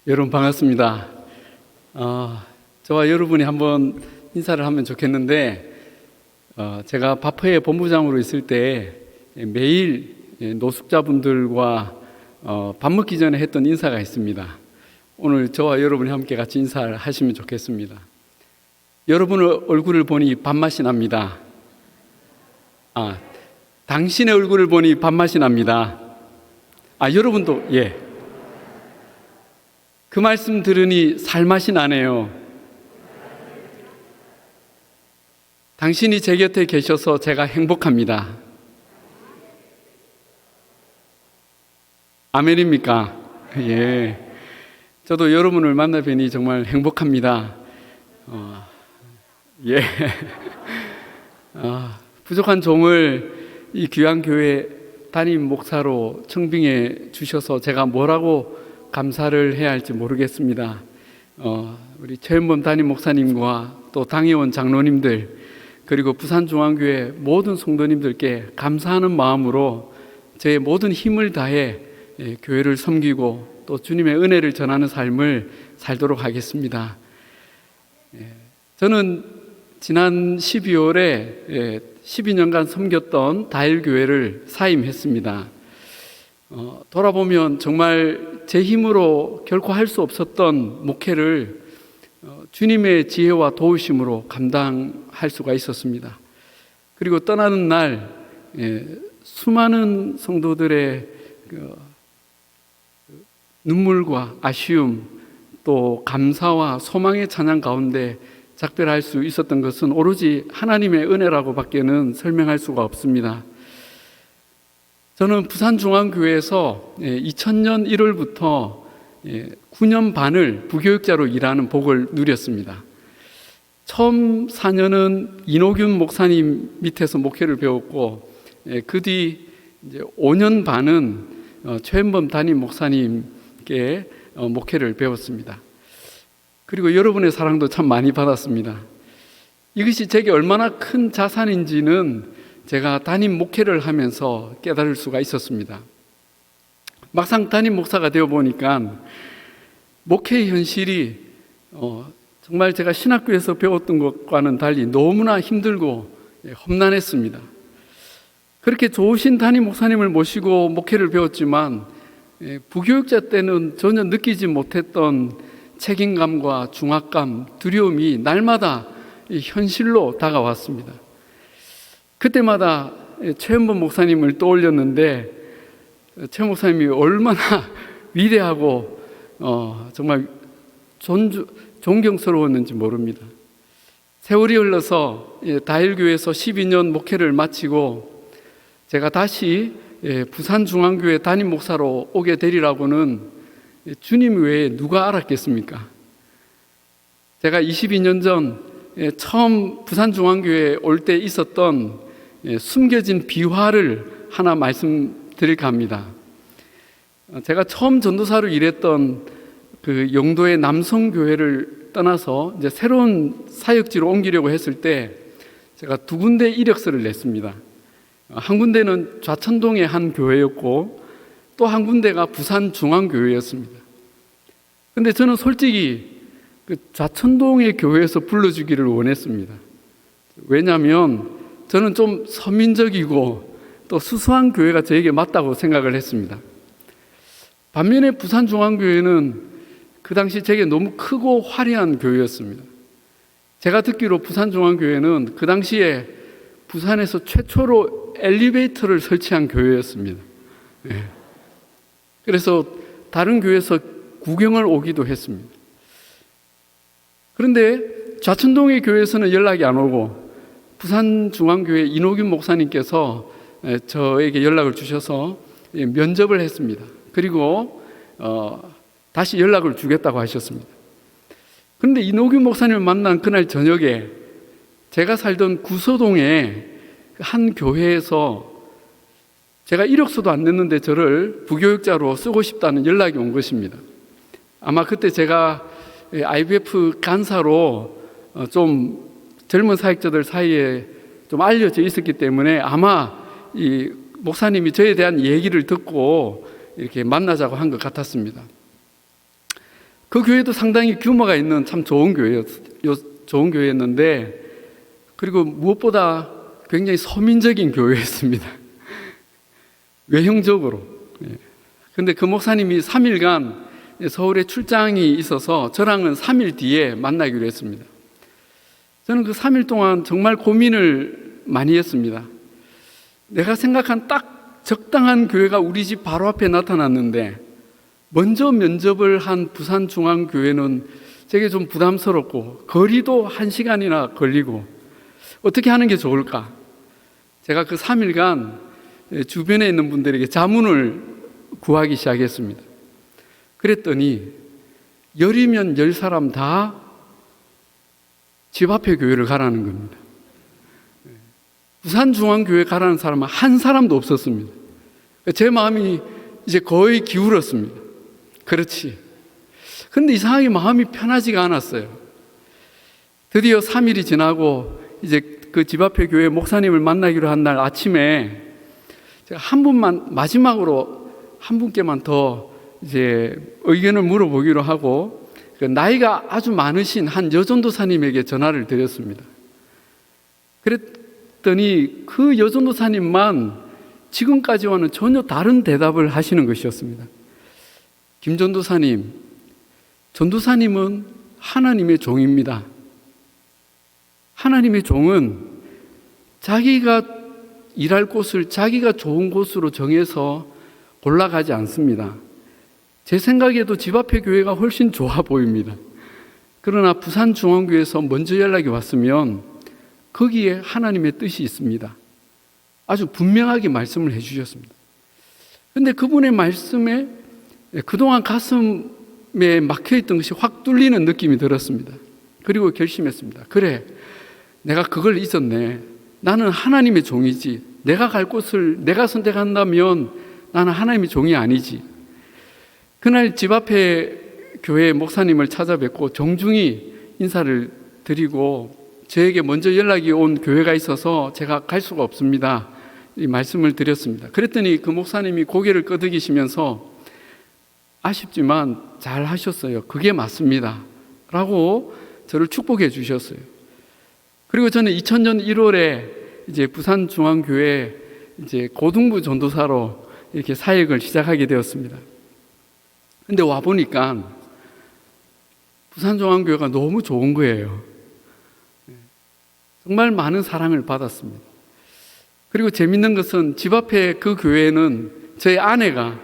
여러분 반갑습니다. 저와 여러분이 한번 인사를 하면 좋겠는데, 제가 바프의 본부장으로 있을 때 매일 노숙자분들과 밥 먹기 전에 했던 인사가 있습니다. 오늘 저와 여러분이 함께 같이 인사를 하시면 좋겠습니다. 여러분의 얼굴을 보니 밥맛이 납니다. 당신의 얼굴을 보니 밥맛이 납니다. 여러분도 그 말씀 들으니 살맛이 나네요. 당신이 제 곁에 계셔서 제가 행복합니다. 아멘입니까? 예. 저도 여러분을 만나 뵈니 정말 행복합니다. 부족한 종을 이 귀한 교회 담임 목사로 청빙해 주셔서 제가 뭐라고 감사를 해야 할지 모르겠습니다. 우리 최은범 담임 목사님과 또 당회원 장로님들, 그리고 부산중앙교회 모든 성도님들께 감사하는 마음으로 제 모든 힘을 다해 교회를 섬기고 또 주님의 은혜를 전하는 삶을 살도록 하겠습니다. 저는 지난 12월에 12년간 섬겼던 다일교회를 사임했습니다. 돌아보면 정말 제 힘으로 결코 할 수 없었던 목회를 주님의 지혜와 도우심으로 감당할 수가 있었습니다. 그리고 떠나는 날 수많은 성도들의 눈물과 아쉬움, 또 감사와 소망의 찬양 가운데 작별할 수 있었던 것은 오로지 하나님의 은혜라고 밖에는 설명할 수가 없습니다. 저는 부산중앙교회에서 2000년 1월부터 9년 반을 부교육자로 일하는 복을 누렸습니다. 처음 4년은 이노균 목사님 밑에서 목회를 배웠고, 그 뒤 이제 5년 반은 최은범 담임 목사님께 목회를 배웠습니다. 그리고 여러분의 사랑도 참 많이 받았습니다. 이것이 제게 얼마나 큰 자산인지는 제가 담임 목회를 하면서 깨달을 수가 있었습니다. 막상 담임 목사가 되어 보니까 목회의 현실이 정말 제가 신학교에서 배웠던 것과는 달리 너무나 힘들고 험난했습니다. 그렇게 좋으신 담임 목사님을 모시고 목회를 배웠지만 부교육자 때는 전혀 느끼지 못했던 책임감과 중압감, 두려움이 날마다 현실로 다가왔습니다. 그때마다 최은범 목사님을 떠올렸는데, 최 목사님이 얼마나 위대하고 정말 존경스러웠는지 모릅니다. 세월이 흘러서 다일교회에서 12년 목회를 마치고 제가 다시 부산중앙교회 담임 목사로 오게 되리라고는 주님 외에 누가 알았겠습니까? 제가 22년 전 처음 부산중앙교회에 올 때 있었던 숨겨진 비화를 하나 말씀드릴까 합니다. 제가 처음 전도사로 일했던 그 영도의 남성교회를 떠나서 이제 새로운 사역지로 옮기려고 했을 때 제가 두 군데 이력서를 냈습니다. 한 군데는 좌천동의 한 교회였고 또 한 군데가 부산중앙교회였습니다. 근데 저는 솔직히 그 좌천동의 교회에서 불러주기를 원했습니다. 왜냐하면 저는 좀 서민적이고 또 수수한 교회가 저에게 맞다고 생각을 했습니다. 반면에 부산중앙교회는 그 당시 제게 너무 크고 화려한 교회였습니다. 제가 듣기로 부산중앙교회는 그 당시에 부산에서 최초로 엘리베이터를 설치한 교회였습니다. 그래서 다른 교회에서 구경을 오기도 했습니다. 그런데 좌천동의 교회에서는 연락이 안 오고 부산중앙교회 이노균 목사님께서 저에게 연락을 주셔서 면접을 했습니다. 그리고 다시 연락을 주겠다고 하셨습니다. 그런데 이노균 목사님을 만난 그날 저녁에 제가 살던 구서동의 한 교회에서 제가 이력서도 안 냈는데 저를 부교육자로 쓰고 싶다는 연락이 온 것입니다. 아마 그때 제가 IVF 간사로 좀 젊은 사역자들 사이에 좀 알려져 있었기 때문에 아마 이 목사님이 저에 대한 얘기를 듣고 이렇게 만나자고 한 것 같았습니다. 그 교회도 상당히 규모가 있는 참 좋은 교회였는데, 그리고 무엇보다 굉장히 서민적인 교회였습니다. 외형적으로. 근데 그 목사님이 3일간 서울에 출장이 있어서 저랑은 3일 뒤에 만나기로 했습니다. 저는 그 3일 동안 정말 고민을 많이 했습니다. 내가 생각한 딱 적당한 교회가 우리 집 바로 앞에 나타났는데, 먼저 면접을 한 부산중앙교회는 제게 좀 부담스럽고 거리도 1시간이나 걸리고 어떻게 하는 게 좋을까? 제가 그 3일간 주변에 있는 분들에게 자문을 구하기 시작했습니다. 그랬더니 10이면 10사람 다 집 앞에 교회를 가라는 겁니다. 부산중앙교회 가라는 사람은 한 사람도 없었습니다. 제 마음이 이제 거의 기울었습니다. 그렇지. 근데 이상하게 마음이 편하지가 않았어요. 드디어 3일이 지나고 이제 그 집 앞에 교회 목사님을 만나기로 한 날 아침에 제가 마지막으로 한 분께만 더 이제 의견을 물어보기로 하고, 그 나이가 아주 많으신 한 여전도사님에게 전화를 드렸습니다. 그랬더니 그 여전도사님만 지금까지와는 전혀 다른 대답을 하시는 것이었습니다. 김 전도사님, 전도사님은 하나님의 종입니다. 하나님의 종은 자기가 일할 곳을 자기가 좋은 곳으로 정해서 올라가지 않습니다. 제 생각에도 집 앞에 교회가 훨씬 좋아 보입니다. 그러나 부산중앙교회에서 먼저 연락이 왔으면 거기에 하나님의 뜻이 있습니다. 아주 분명하게 말씀을 해주셨습니다. 그런데 그분의 말씀에 그동안 가슴에 막혀있던 것이 확 뚫리는 느낌이 들었습니다. 그리고 결심했습니다. 그래, 내가 그걸 잊었네. 나는 하나님의 종이지. 내가 갈 곳을 내가 선택한다면 나는 하나님의 종이 아니지. 그날 집 앞에 교회 목사님을 찾아뵙고 정중히 인사를 드리고, 저에게 먼저 연락이 온 교회가 있어서 제가 갈 수가 없습니다, 이 말씀을 드렸습니다. 그랬더니 그 목사님이 고개를 끄덕이시면서 아쉽지만 잘 하셨어요. 그게 맞습니다. 라고 저를 축복해 주셨어요. 그리고 저는 2000년 1월에 이제 부산중앙교회 이제 고등부 전도사로 이렇게 사역을 시작하게 되었습니다. 근데 와보니까 부산중앙교회가 너무 좋은 거예요. 정말 많은 사랑을 받았습니다. 그리고 재밌는 것은 집 앞에 그 교회는 저희 아내가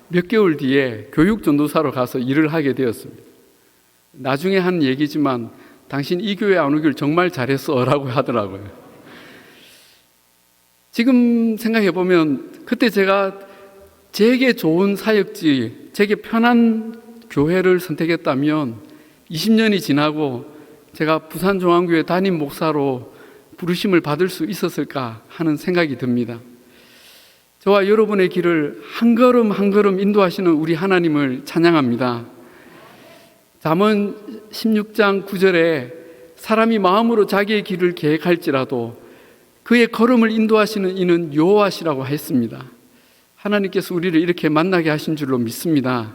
몇 개월 뒤에 교육전도사로 가서 일을 하게 되었습니다. 나중에 한 얘기지만 당신 이 교회 안 오길 정말 잘했어 라고 하더라고요. 지금 생각해보면 그때 제가 제게 좋은 사역지, 제게 편한 교회를 선택했다면 20년이 지나고 제가 부산중앙교회 담임 목사로 부르심을 받을 수 있었을까 하는 생각이 듭니다. 저와 여러분의 길을 한 걸음 한 걸음 인도하시는 우리 하나님을 찬양합니다. 잠언 16장 9절에 사람이 마음으로 자기의 길을 계획할지라도 그의 걸음을 인도하시는 이는 여호와시라고 했습니다. 하나님께서 우리를 이렇게 만나게 하신 줄로 믿습니다.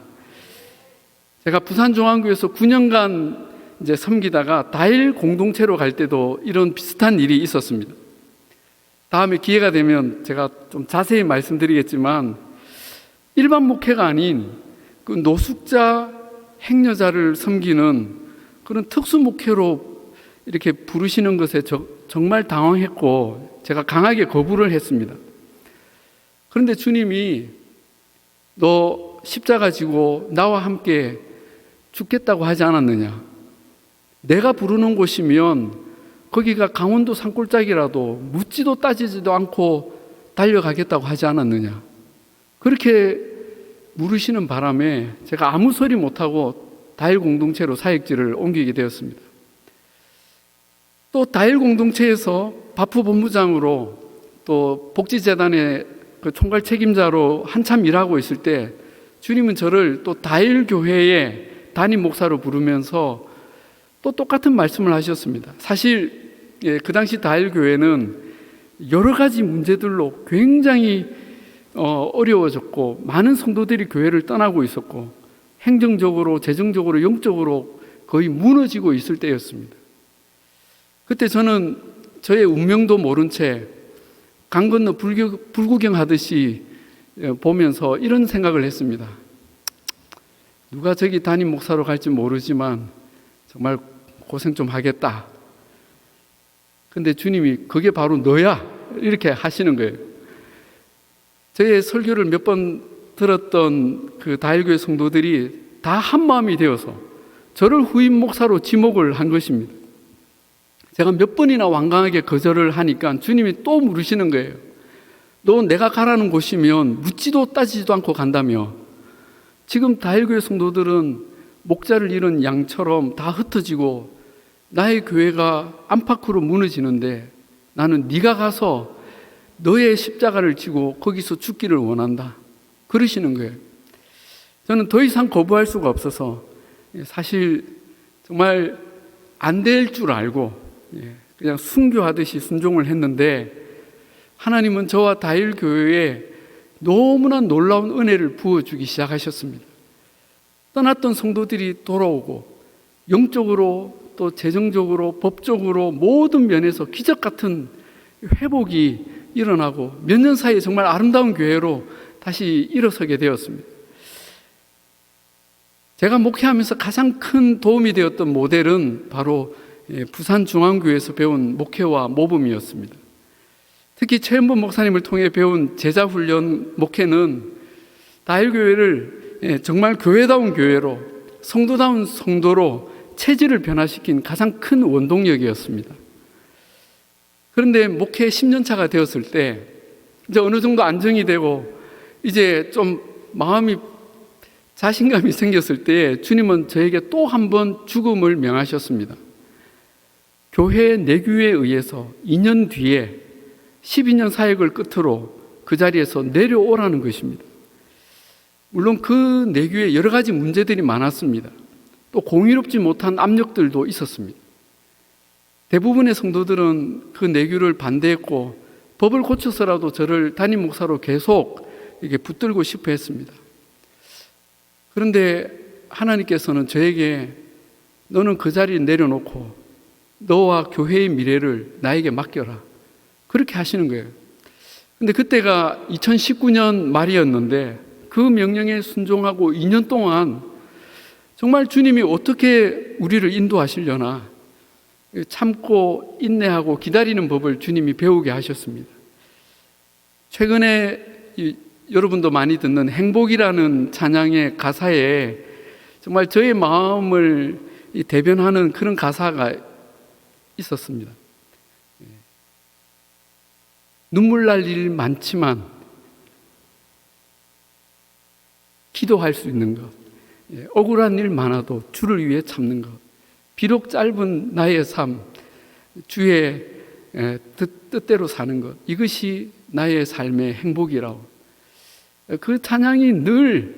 제가 부산중앙교회에서 9년간 이제 섬기다가 다일 공동체로 갈 때도 이런 비슷한 일이 있었습니다. 다음에 기회가 되면 제가 좀 자세히 말씀드리겠지만, 일반 목회가 아닌 그 노숙자, 행여자를 섬기는 그런 특수 목회로 이렇게 부르시는 것에 정말 당황했고 제가 강하게 거부를 했습니다. 그런데 주님이 너 십자가 지고 나와 함께 죽겠다고 하지 않았느냐? 내가 부르는 곳이면 거기가 강원도 산골짜기라도 묻지도 따지지도 않고 달려가겠다고 하지 않았느냐? 그렇게 물으시는 바람에 제가 아무 소리 못하고 다일 공동체로 사역지를 옮기게 되었습니다. 또 다일 공동체에서 바프 본부장으로 또 복지재단의 그 총괄 책임자로 한참 일하고 있을 때 주님은 저를 또 다일 교회의 담임 목사로 부르면서 또 똑같은 말씀을 하셨습니다. 사실 그 당시 다일 교회는 여러 가지 문제들로 굉장히 어려워졌고 많은 성도들이 교회를 떠나고 있었고 행정적으로, 재정적으로, 영적으로 거의 무너지고 있을 때였습니다. 그때 저는 저의 운명도 모른 채 강 건너 불구경하듯이 보면서 이런 생각을 했습니다. 누가 저기 담임 목사로 갈지 모르지만 정말 고생 좀 하겠다. 근데 주님이 그게 바로 너야 이렇게 하시는 거예요. 저의 설교를 몇 번 들었던 그 다일교회 성도들이 다 한마음이 되어서 저를 후임 목사로 지목을 한 것입니다. 제가 몇 번이나 완강하게 거절을 하니까 주님이 또 물으시는 거예요. 너 내가 가라는 곳이면 묻지도 따지지도 않고 간다며. 지금 다일교회 성도들은 목자를 잃은 양처럼 다 흩어지고 나의 교회가 안팎으로 무너지는데 나는 네가 가서 너의 십자가를 지고 거기서 죽기를 원한다. 그러시는 거예요. 저는 더 이상 거부할 수가 없어서 사실 정말 안 될 줄 알고 그냥 순교하듯이 순종을 했는데 하나님은 저와 다일교회에 너무나 놀라운 은혜를 부어주기 시작하셨습니다. 떠났던 성도들이 돌아오고 영적으로 또 재정적으로 법적으로 모든 면에서 기적 같은 회복이 일어나고 몇 년 사이에 정말 아름다운 교회로 다시 일어서게 되었습니다. 제가 목회하면서 가장 큰 도움이 되었던 모델은 바로 부산중앙교회에서 배운 목회와 모범이었습니다. 특히 최은범 목사님을 통해 배운 제자훈련 목회는 다일교회를 정말 교회다운 교회로 성도다운 성도로 체질을 변화시킨 가장 큰 원동력이었습니다. 그런데 목회 10년 차가 되었을 때 이제 어느 정도 안정이 되고 이제 좀 마음이 자신감이 생겼을 때 주님은 저에게 또 한 번 죽음을 명하셨습니다. 교회 내규에 의해서 2년 뒤에 12년 사역을 끝으로 그 자리에서 내려오라는 것입니다. 물론 그 내규에 여러 가지 문제들이 많았습니다. 또 공의롭지 못한 압력들도 있었습니다. 대부분의 성도들은 그 내규를 반대했고 법을 고쳐서라도 저를 담임 목사로 계속 이렇게 붙들고 싶어 했습니다. 그런데 하나님께서는 저에게 너는 그 자리에 내려놓고 너와 교회의 미래를 나에게 맡겨라. 그렇게 하시는 거예요. 근데 그때가 2019년 말이었는데 그 명령에 순종하고 2년 동안 정말 주님이 어떻게 우리를 인도하시려나 참고 인내하고 기다리는 법을 주님이 배우게 하셨습니다. 최근에 여러분도 많이 듣는 행복이라는 찬양의 가사에 정말 저의 마음을 대변하는 그런 가사가 있었습니다. 눈물 날 일 많지만 기도할 수 있는 것, 억울한 일 많아도 주를 위해 참는 것, 비록 짧은 나의 삶, 주의 뜻대로 사는 것, 이것이 나의 삶의 행복이라고. 그 찬양이 늘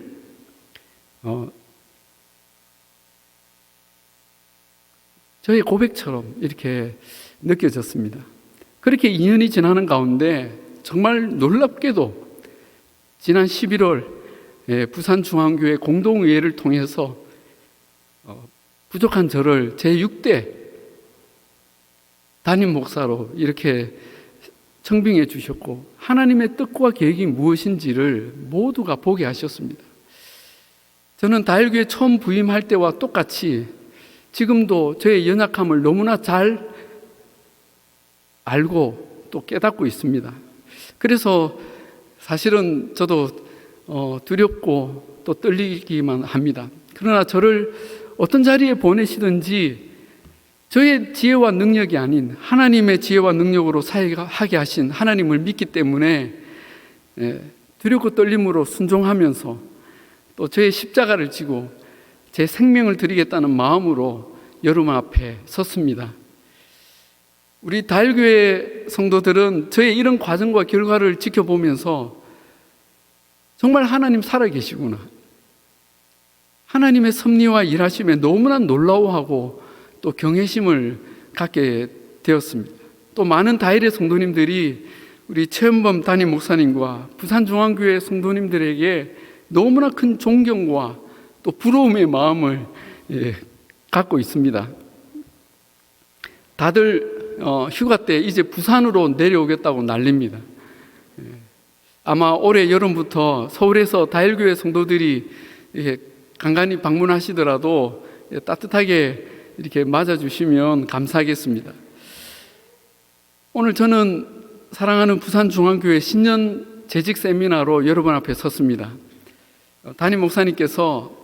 저의 고백처럼 이렇게 느껴졌습니다. 그렇게 2년이 지나는 가운데 정말 놀랍게도 지난 11월 부산중앙교회 공동의회를 통해서 부족한 저를 제6대 담임 목사로 이렇게 청빙해 주셨고 하나님의 뜻과 계획이 무엇인지를 모두가 보게 하셨습니다. 저는 다일교회 처음 부임할 때와 똑같이 지금도 저의 연약함을 너무나 잘 알고 또 깨닫고 있습니다. 그래서 사실은 저도 두렵고 또 떨리기만 합니다. 그러나 저를 어떤 자리에 보내시든지 저의 지혜와 능력이 아닌 하나님의 지혜와 능력으로 사역하게 하신 하나님을 믿기 때문에 두렵고 떨림으로 순종하면서 또 저의 십자가를 지고 제 생명을 드리겠다는 마음으로 여러분 앞에 섰습니다. 우리 다일교회 성도들은 저의 이런 과정과 결과를 지켜보면서 정말 하나님 살아계시구나, 하나님의 섭리와 일하심에 너무나 놀라워하고 또 경외심을 갖게 되었습니다. 또 많은 다일의 성도님들이 우리 최은범 담임 목사님과 부산중앙교회 성도님들에게 너무나 큰 존경과 또 부러움의 마음을 갖고 있습니다. 다들 휴가 때 이제 부산으로 내려오겠다고 난립니다. 아마 올해 여름부터 서울에서 다일교회 성도들이 간간히 방문하시더라도 따뜻하게 이렇게 맞아주시면 감사하겠습니다. 오늘 저는 사랑하는 부산중앙교회 신년 재직 세미나로 여러분 앞에 섰습니다. 담임 목사님께서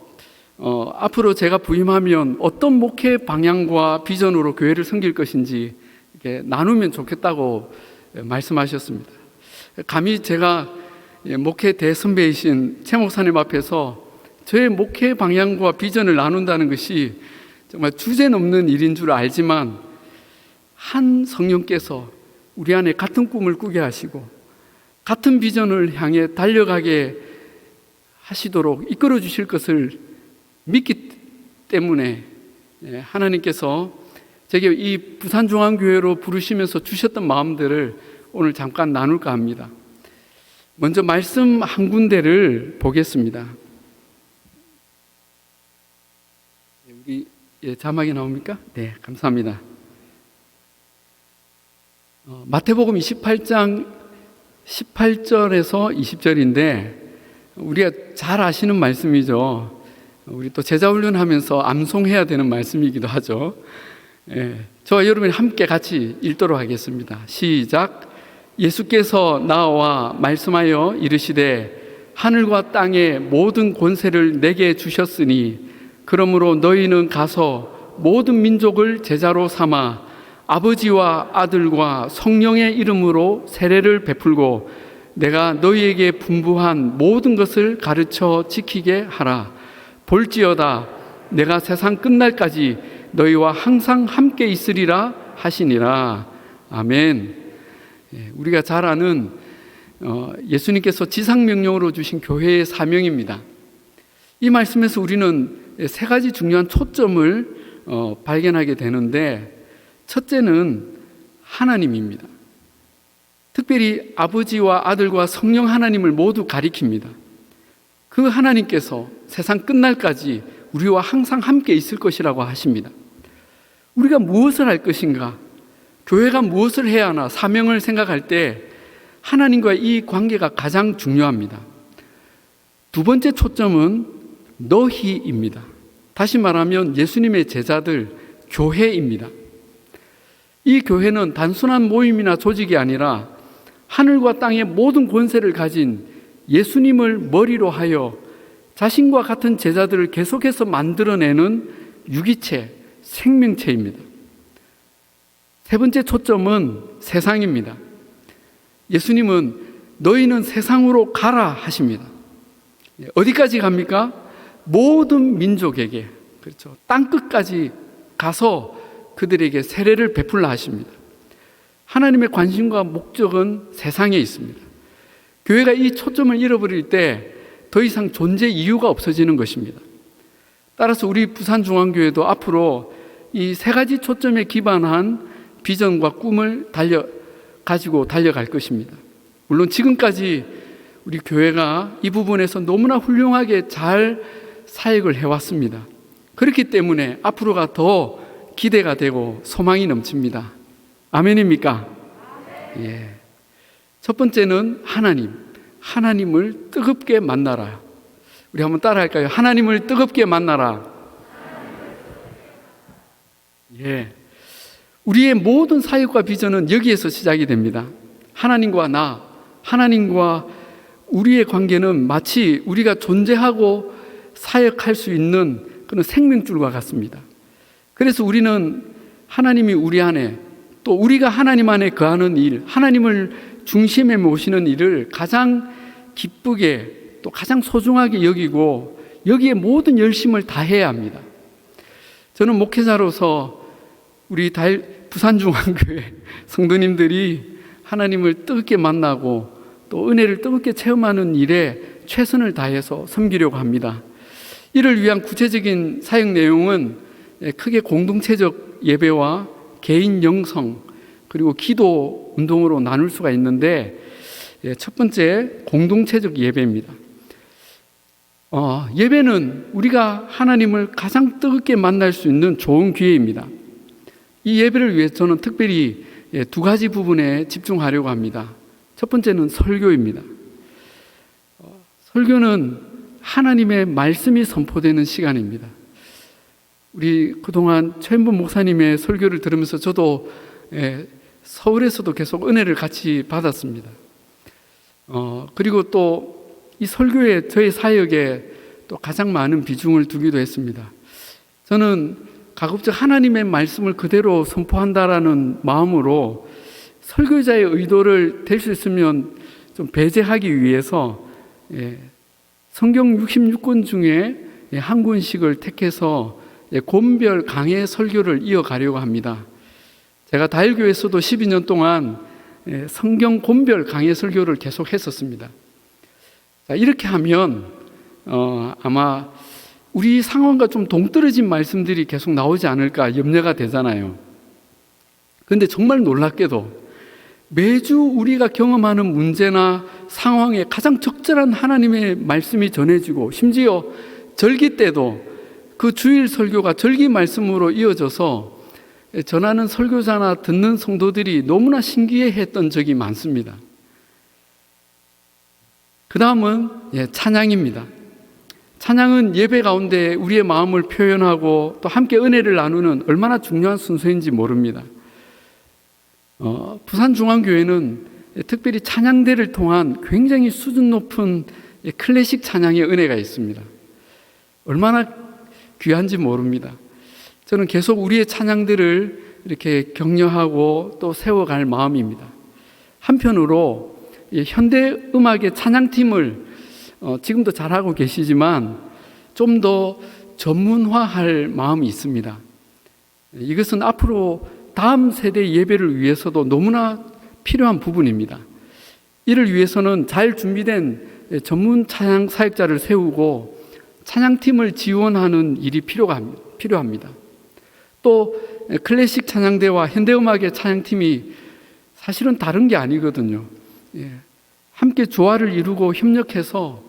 앞으로 제가 부임하면 어떤 목회 방향과 비전으로 교회를 섬길 것인지 이렇게 나누면 좋겠다고 말씀하셨습니다. 감히 제가 목회 대선배이신 최 목사님 앞에서 저의 목회 방향과 비전을 나눈다는 것이 정말 주제넘는 일인 줄 알지만 한 성령께서 우리 안에 같은 꿈을 꾸게 하시고 같은 비전을 향해 달려가게 하시도록 이끌어 주실 것을 믿기 때문에 하나님께서 제게 이 부산중앙교회로 부르시면서 주셨던 마음들을 오늘 잠깐 나눌까 합니다. 먼저 말씀 한 군데를 보겠습니다. 우리 자막이 나옵니까? 네, 감사합니다. 마태복음 28장 18절에서 20절인데 우리가 잘 아시는 말씀이죠. 우리 또 제자훈련 하면서 암송해야 되는 말씀이기도 하죠. 저와 여러분이 함께 같이 읽도록 하겠습니다. 시작. 예수께서 나와 말씀하여 이르시되 하늘과 땅의 모든 권세를 내게 주셨으니 그러므로 너희는 가서 모든 민족을 제자로 삼아 아버지와 아들과 성령의 이름으로 세례를 베풀고 내가 너희에게 분부한 모든 것을 가르쳐 지키게 하라. 볼지어다 내가 세상 끝날까지 너희와 항상 함께 있으리라 하시니라. 아멘. 우리가 잘 아는 예수님께서 지상명령으로 주신 교회의 사명입니다. 이 말씀에서 우리는 세 가지 중요한 초점을 발견하게 되는데 첫째는 하나님입니다. 특별히 아버지와 아들과 성령 하나님을 모두 가리킵니다. 그 하나님께서 세상 끝날까지 우리와 항상 함께 있을 것이라고 하십니다. 우리가 무엇을 할 것인가? 교회가 무엇을 해야 하나? 사명을 생각할 때 하나님과 이 관계가 가장 중요합니다. 두 번째 초점은 너희입니다. 다시 말하면 예수님의 제자들, 교회입니다. 이 교회는 단순한 모임이나 조직이 아니라 하늘과 땅의 모든 권세를 가진 예수님을 머리로 하여 자신과 같은 제자들을 계속해서 만들어내는 유기체, 생명체입니다. 세 번째 초점은 세상입니다. 예수님은 너희는 세상으로 가라 하십니다. 어디까지 갑니까? 모든 민족에게, 그렇죠. 땅끝까지 가서 그들에게 세례를 베풀라 하십니다. 하나님의 관심과 목적은 세상에 있습니다. 교회가 이 초점을 잃어버릴 때 더 이상 존재 이유가 없어지는 것입니다. 따라서 우리 부산중앙교회도 앞으로 이 세 가지 초점에 기반한 비전과 꿈을 가지고 달려갈 것입니다. 물론 지금까지 우리 교회가 이 부분에서 너무나 훌륭하게 잘 사역을 해왔습니다. 그렇기 때문에 앞으로가 더 기대가 되고 소망이 넘칩니다. 아멘입니까? 예. 첫 번째는 하나님을 뜨겁게 만나라. 우리 한번 따라 할까요? 하나님을 뜨겁게 만나라. 예. 우리의 모든 사역과 비전은 여기에서 시작이 됩니다. 하나님과 우리의 관계는 마치 우리가 존재하고 사역할 수 있는 그런 생명줄과 같습니다. 그래서 우리는 하나님이 우리 안에, 또 우리가 하나님 안에 거하는 일, 하나님을 중심에 모시는 일을 가장 기쁘게 또 가장 소중하게 여기고 여기에 모든 열심을 다해야 합니다. 저는 목회자로서 우리 부산중앙교회 성도님들이 하나님을 뜨겁게 만나고 또 은혜를 뜨겁게 체험하는 일에 최선을 다해서 섬기려고 합니다. 이를 위한 구체적인 사역 내용은 크게 공동체적 예배와 개인 영성 그리고 기도 운동으로 나눌 수가 있는데 첫 번째 공동체적 예배입니다. 예배는 우리가 하나님을 가장 뜨겁게 만날 수 있는 좋은 기회입니다. 이 예배를 위해 저는 특별히 두 가지 부분에 집중하려고 합니다. 첫 번째는 설교입니다. 설교는 하나님의 말씀이 선포되는 시간입니다. 우리 그동안 최현범 목사님의 설교를 들으면서 저도 서울에서도 계속 은혜를 같이 받았습니다. 그리고 또 이 설교에 저의 사역에 또 가장 많은 비중을 두기도 했습니다. 저는 가급적 하나님의 말씀을 그대로 선포한다라는 마음으로 설교자의 의도를 될 수 있으면 좀 배제하기 위해서 성경 66권 중에 한 권씩을 택해서 권별 강해 설교를 이어가려고 합니다. 제가 다일교에서도 12년 동안 성경 권별 강해 설교를 계속 했었습니다. 이렇게 하면 아마 우리 상황과 좀 동떨어진 말씀들이 계속 나오지 않을까 염려가 되잖아요. 그런데 정말 놀랍게도 매주 우리가 경험하는 문제나 상황에 가장 적절한 하나님의 말씀이 전해지고, 심지어 절기 때도 그 주일 설교가 절기 말씀으로 이어져서 전하는 설교자나 듣는 성도들이 너무나 신기해했던 적이 많습니다. 그 다음은 찬양입니다. 찬양은 예배 가운데 우리의 마음을 표현하고 또 함께 은혜를 나누는 얼마나 중요한 순서인지 모릅니다. 부산중앙교회는 특별히 찬양대를 통한 굉장히 수준 높은 클래식 찬양의 은혜가 있습니다. 얼마나 귀한지 모릅니다. 저는 계속 우리의 찬양들을 이렇게 격려하고 또 세워갈 마음입니다. 한편으로 현대음악의 찬양팀을 지금도 잘하고 계시지만 좀 더 전문화할 마음이 있습니다. 이것은 앞으로 다음 세대 예배를 위해서도 너무나 필요한 부분입니다. 이를 위해서는 잘 준비된 전문 찬양 사역자를 세우고 찬양팀을 지원하는 일이 필요합니다. 또 클래식 찬양대와 현대음악의 찬양팀이 사실은 다른 게 아니거든요. 함께 조화를 이루고 협력해서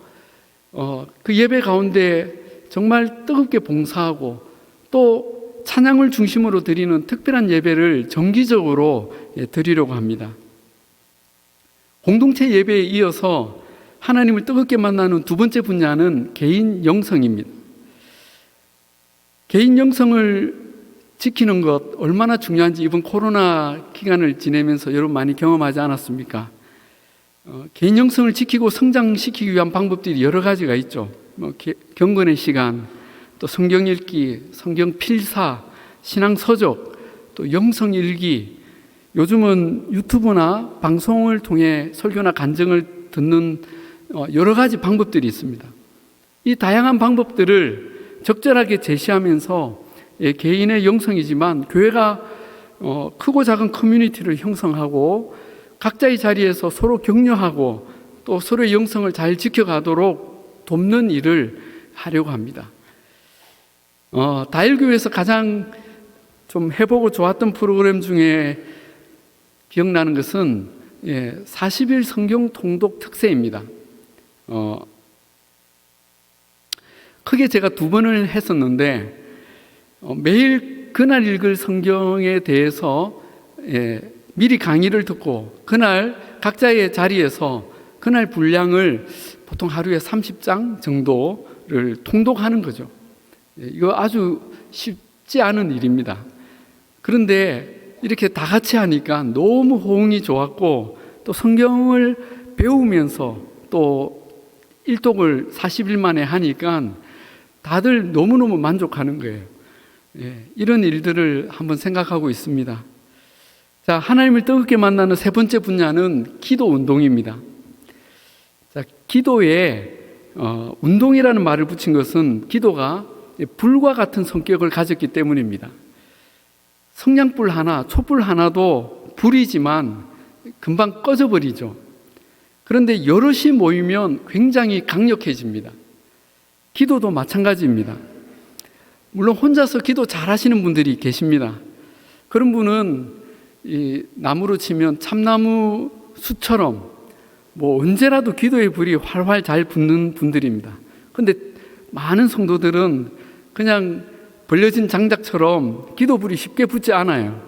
그 예배 가운데 정말 뜨겁게 봉사하고 또 찬양을 중심으로 드리는 특별한 예배를 정기적으로 드리려고 합니다. 공동체 예배에 이어서 하나님을 뜨겁게 만나는 두 번째 분야는 개인 영성입니다. 개인 영성을 지키는 것 얼마나 중요한지 이번 코로나 기간을 지내면서 여러분 많이 경험하지 않았습니까? 개인 영성을 지키고 성장시키기 위한 방법들이 여러 가지가 있죠. 경건의 시간, 또 성경 읽기, 성경 필사, 신앙 서적, 또 영성 일기, 요즘은 유튜브나 방송을 통해 설교나 간증을 듣는 여러 가지 방법들이 있습니다. 이 다양한 방법들을 적절하게 제시하면서 개인의 영성이지만 교회가 크고 작은 커뮤니티를 형성하고 각자의 자리에서 서로 격려하고 또 서로의 영성을 잘 지켜가도록 돕는 일을 하려고 합니다. 다일교회에서 가장 좀 해보고 좋았던 프로그램 중에 기억나는 것은 40일 성경 통독 특세입니다. 크게 제가 2번을 했었는데 매일 그날 읽을 성경에 대해서 미리 강의를 듣고 그날 각자의 자리에서 그날 분량을 보통 하루에 30장 정도를 통독하는 거죠. 이거 아주 쉽지 않은 일입니다. 그런데 이렇게 다 같이 하니까 너무 호응이 좋았고 또 성경을 배우면서 또 일독을 40일 만에 하니까 다들 너무너무 만족하는 거예요. 이런 일들을 한번 생각하고 있습니다. 자, 하나님을 뜨겁게 만나는 세 번째 분야는 기도 운동입니다. 자, 기도에 운동이라는 말을 붙인 것은 기도가 불과 같은 성격을 가졌기 때문입니다. 성냥불 하나, 촛불 하나도 불이지만 금방 꺼져버리죠. 그런데 여럿이 모이면 굉장히 강력해집니다. 기도도 마찬가지입니다. 물론 혼자서 기도 잘하시는 분들이 계십니다. 그런 분은 이 나무로 치면 참나무 숲처럼 언제라도 기도의 불이 활활 잘 붙는 분들입니다. 그런데 많은 성도들은 그냥 벌려진 장작처럼 기도불이 쉽게 붙지 않아요.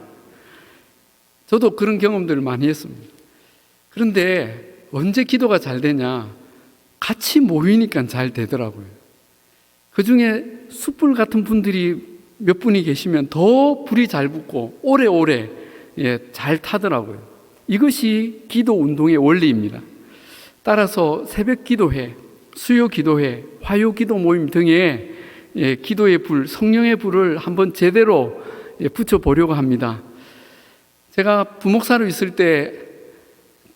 저도 그런 경험들을 많이 했습니다. 그런데 언제 기도가 잘 되냐? 같이 모이니까 잘 되더라고요. 그 중에 숯불 같은 분들이 몇 분이 계시면 더 불이 잘 붙고 오래오래 잘 타더라고요. 이것이 기도 운동의 원리입니다. 따라서 새벽 기도회, 수요 기도회, 화요 기도 모임 등의 기도의 불, 성령의 불을 한번 제대로 붙여보려고 합니다. 제가 부목사로 있을 때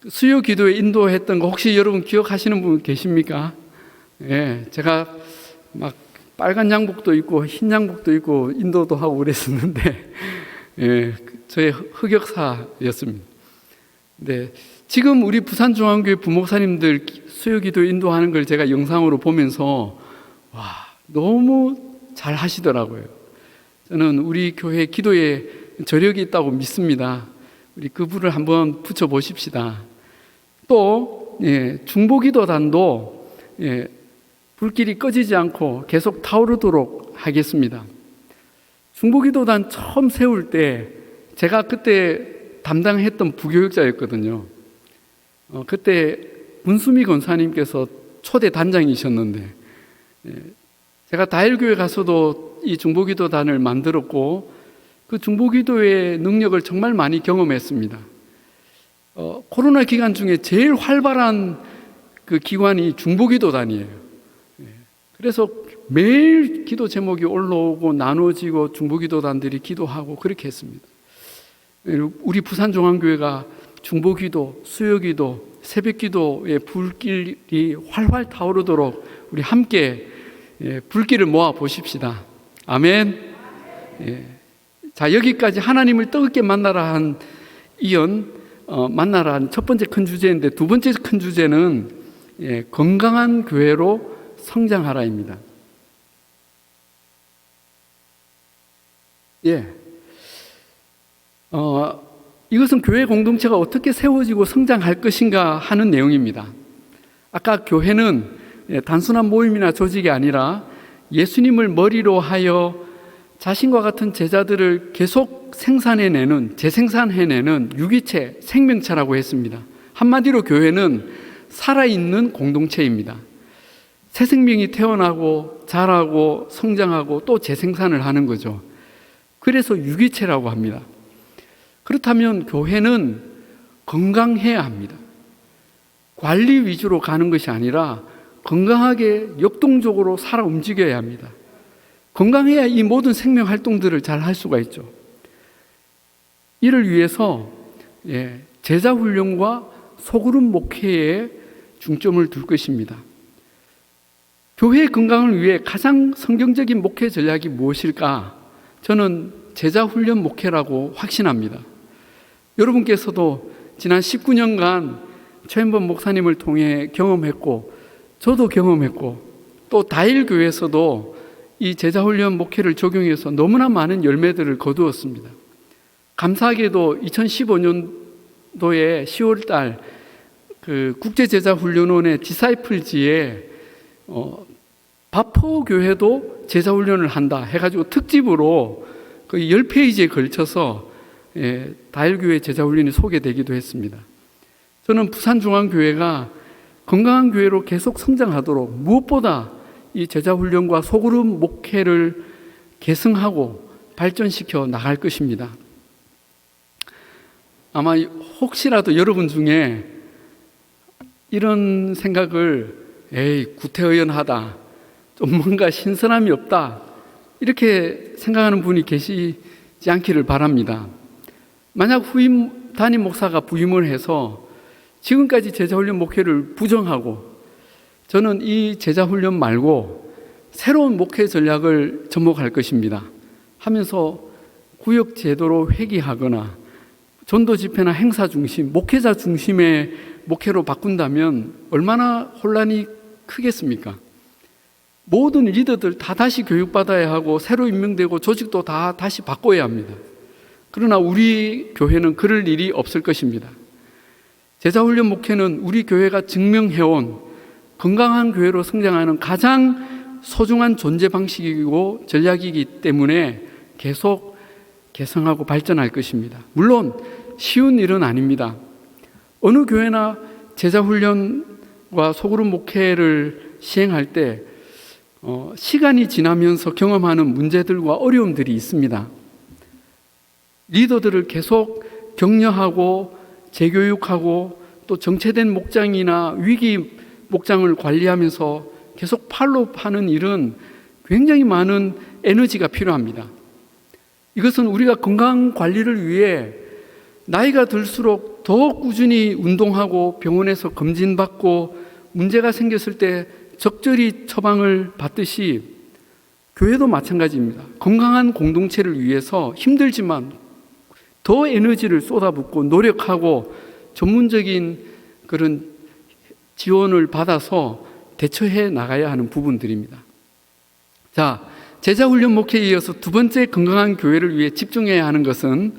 수요 기도에 인도했던 거 혹시 여러분 기억하시는 분 계십니까? 제가 막 빨간 양복도 입고 흰 양복도 입고 인도도 하고 그랬었는데 저의 흑역사였습니다. 네, 지금 우리 부산중앙교회 부목사님들 수요기도 인도하는 걸 제가 영상으로 보면서 와, 너무 잘 하시더라고요. 저는 우리 교회 기도에 저력이 있다고 믿습니다. 우리 그 불을 한번 붙여 보십시다. 또 중보기도단도 불길이 꺼지지 않고 계속 타오르도록 하겠습니다. 중보기도단 처음 세울 때 제가 그때 담당했던 부교육자였거든요. 그때 문수미 권사님께서 초대 단장이셨는데 제가 다일교회 가서도 이 중보기도단을 만들었고 그 중보기도의 능력을 정말 많이 경험했습니다. 코로나 기간 중에 제일 활발한 그 기관이 중보기도단이에요. 그래서 매일 기도 제목이 올라오고 나눠지고 중보기도단들이 기도하고 그렇게 했습니다. 우리 부산중앙교회가 중보기도, 수요기도, 새벽기도의 불길이 활활 타오르도록 우리 함께 불길을 모아 보십시다. 아멘. 자, 여기까지 하나님을 뜨겁게 만나라 한 만나라 한 첫 번째 큰 주제인데, 두 번째 큰 주제는 건강한 교회로 성장하라입니다. 이것은 교회 공동체가 어떻게 세워지고 성장할 것인가 하는 내용입니다. 아까 교회는 단순한 모임이나 조직이 아니라 예수님을 머리로 하여 자신과 같은 제자들을 계속 생산해내는, 재생산해내는 유기체, 생명체라고 했습니다. 한마디로 교회는 살아있는 공동체입니다. 새 생명이 태어나고 자라고 성장하고 또 재생산을 하는 거죠. 그래서 유기체라고 합니다. 그렇다면 교회는 건강해야 합니다. 관리 위주로 가는 것이 아니라 건강하게 역동적으로 살아 움직여야 합니다. 건강해야 이 모든 생명 활동들을 잘 할 수가 있죠. 이를 위해서 제자 훈련과 소그룹 목회에 중점을 둘 것입니다. 교회의 건강을 위해 가장 성경적인 목회 전략이 무엇일까? 저는 제자 훈련 목회라고 확신합니다. 여러분께서도 지난 19년간 최현범 목사님을 통해 경험했고, 저도 경험했고, 또 다일교회에서도 이 제자훈련 목회를 적용해서 너무나 많은 열매들을 거두었습니다. 감사하게도 2015년도에 10월달 그 국제제자훈련원의 디사이플지에 바포교회도 제자훈련을 한다 해가지고 특집으로 거의 10페이지에 걸쳐서 다일교회 제자훈련이 소개되기도 했습니다. 저는 부산중앙교회가 건강한 교회로 계속 성장하도록 무엇보다 이 제자훈련과 소그룹 목회를 계승하고 발전시켜 나갈 것입니다. 아마 혹시라도 여러분 중에 이런 생각을 구태의연하다, 좀 뭔가 신선함이 없다, 이렇게 생각하는 분이 계시지 않기를 바랍니다. 만약 담임 목사가 부임을 해서 지금까지 제자훈련 목회를 부정하고 저는 이 제자훈련 말고 새로운 목회 전략을 접목할 것입니다 하면서 구역 제도로 회귀하거나 전도 집회나 행사 중심, 목회자 중심의 목회로 바꾼다면 얼마나 혼란이 크겠습니까? 모든 리더들 다 다시 교육받아야 하고 새로 임명되고 조직도 다 다시 바꿔야 합니다. 그러나 우리 교회는 그럴 일이 없을 것입니다. 제자훈련 목회는 우리 교회가 증명해온 건강한 교회로 성장하는 가장 소중한 존재 방식이고 전략이기 때문에 계속 개성하고 발전할 것입니다. 물론 쉬운 일은 아닙니다. 어느 교회나 제자훈련과 소그룹 목회를 시행할 때 시간이 지나면서 경험하는 문제들과 어려움들이 있습니다. 리더들을 계속 격려하고 재교육하고 또 정체된 목장이나 위기 목장을 관리하면서 계속 팔로우하는 일은 굉장히 많은 에너지가 필요합니다. 이것은 우리가 건강 관리를 위해 나이가 들수록 더 꾸준히 운동하고 병원에서 검진받고 문제가 생겼을 때 적절히 처방을 받듯이 교회도 마찬가지입니다. 건강한 공동체를 위해서 힘들지만 더 에너지를 쏟아붓고 노력하고 전문적인 그런 지원을 받아서 대처해 나가야 하는 부분들입니다. 자, 제자훈련 목회에 이어서 두 번째 건강한 교회를 위해 집중해야 하는 것은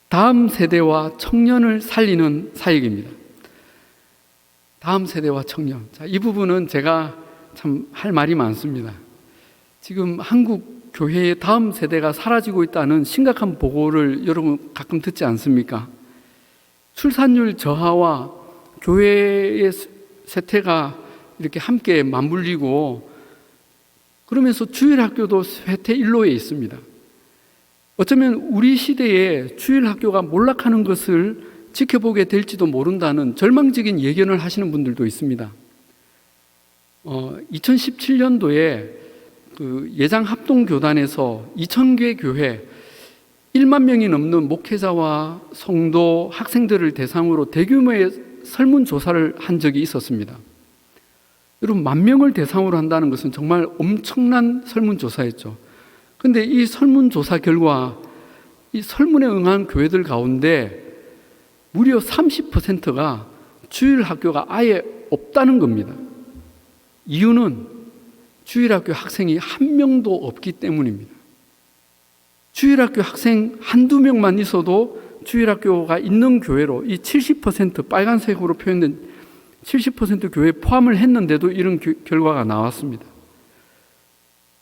다음 세대와 청년을 살리는 사역입니다. 다음 세대와 청년. 자, 이 부분은 제가 참 할 말이 많습니다. 지금 한국 교회의 다음 세대가 사라지고 있다는 심각한 보고를 여러분 가끔 듣지 않습니까? 출산율 저하와 교회의 쇠퇴가 이렇게 함께 맞물리고 그러면서 주일학교도 쇠퇴 일로에 있습니다. 어쩌면 우리 시대에 주일학교가 몰락하는 것을 지켜보게 될지도 모른다는 절망적인 예견을 하시는 분들도 있습니다. 2017년도에 그 예장합동교단에서 2000개 교회 1만 명이 넘는 목회자와 성도, 학생들을 대상으로 대규모의 설문조사를 한 적이 있었습니다. 여러분, 10,000명을 대상으로 한다는 것은 정말 엄청난 설문조사였죠. 그런데 이 설문조사 결과 이 설문에 응한 교회들 가운데 무려 30%가 주일학교가 아예 없다는 겁니다. 이유는 주일학교 학생이 한 명도 없기 때문입니다. 주일학교 학생 한두 명만 있어도 주일학교가 있는 교회로 이 70% 빨간색으로 표현된 70% 교회에 포함을 했는데도 이런 결과가 나왔습니다.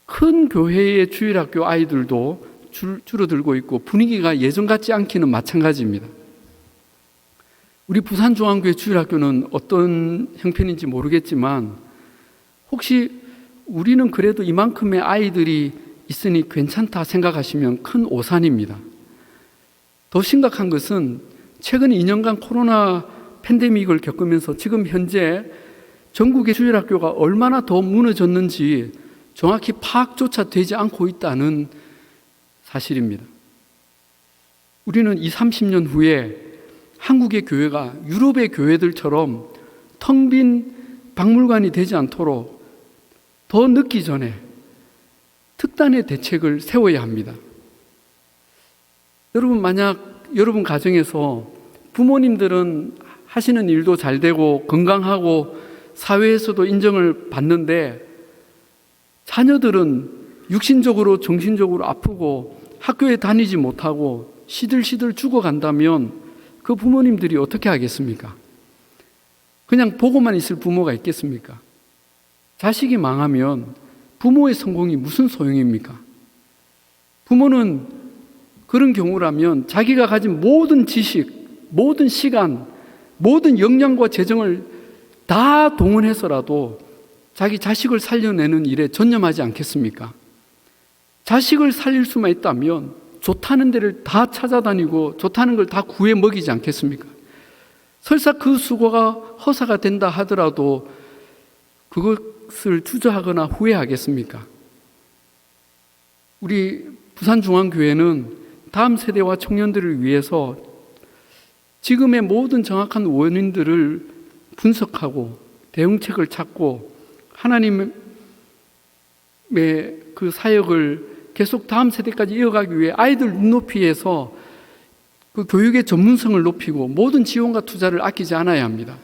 큰 교회의 주일학교 아이들도 줄어들고 있고 분위기가 예전 같지 않기는 마찬가지입니다. 우리 부산중앙교회 주일학교는 어떤 형편인지 모르겠지만 혹시 우리는 그래도 이만큼의 아이들이 있으니 괜찮다 생각하시면 큰 오산입니다. 더 심각한 것은 최근 2년간 코로나 팬데믹을 겪으면서 지금 현재 전국의 주일학교가 얼마나 더 무너졌는지 정확히 파악조차 되지 않고 있다는 사실입니다. 우리는 20, 30년 후에 한국의 교회가 유럽의 교회들처럼 텅 빈 박물관이 되지 않도록 더 늦기 전에 특단의 대책을 세워야 합니다. 여러분, 만약 여러분 가정에서 부모님들은 하시는 일도 잘 되고 건강하고 사회에서도 인정을 받는데 자녀들은 육신적으로 정신적으로 아프고 학교에 다니지 못하고 시들시들 죽어간다면 그 부모님들이 어떻게 하겠습니까? 그냥 보고만 있을 부모가 있겠습니까? 자식이 망하면 부모의 성공이 무슨 소용입니까? 부모는 그런 경우라면 자기가 가진 모든 지식, 모든 시간, 모든 역량과 재정을 다 동원해서라도 자기 자식을 살려내는 일에 전념하지 않겠습니까? 자식을 살릴 수만 있다면 좋다는 데를 다 찾아다니고 좋다는 걸 다 구해 먹이지 않겠습니까? 설사 그 수고가 허사가 된다 하더라도 그것을 주저하거나 후회하겠습니까? 우리 부산중앙교회는 다음 세대와 청년들을 위해서 지금의 모든 정확한 원인들을 분석하고 대응책을 찾고 하나님의 그 사역을 계속 다음 세대까지 이어가기 위해 아이들 눈높이에서 그 교육의 전문성을 높이고 모든 지원과 투자를 아끼지 않아야 합니다.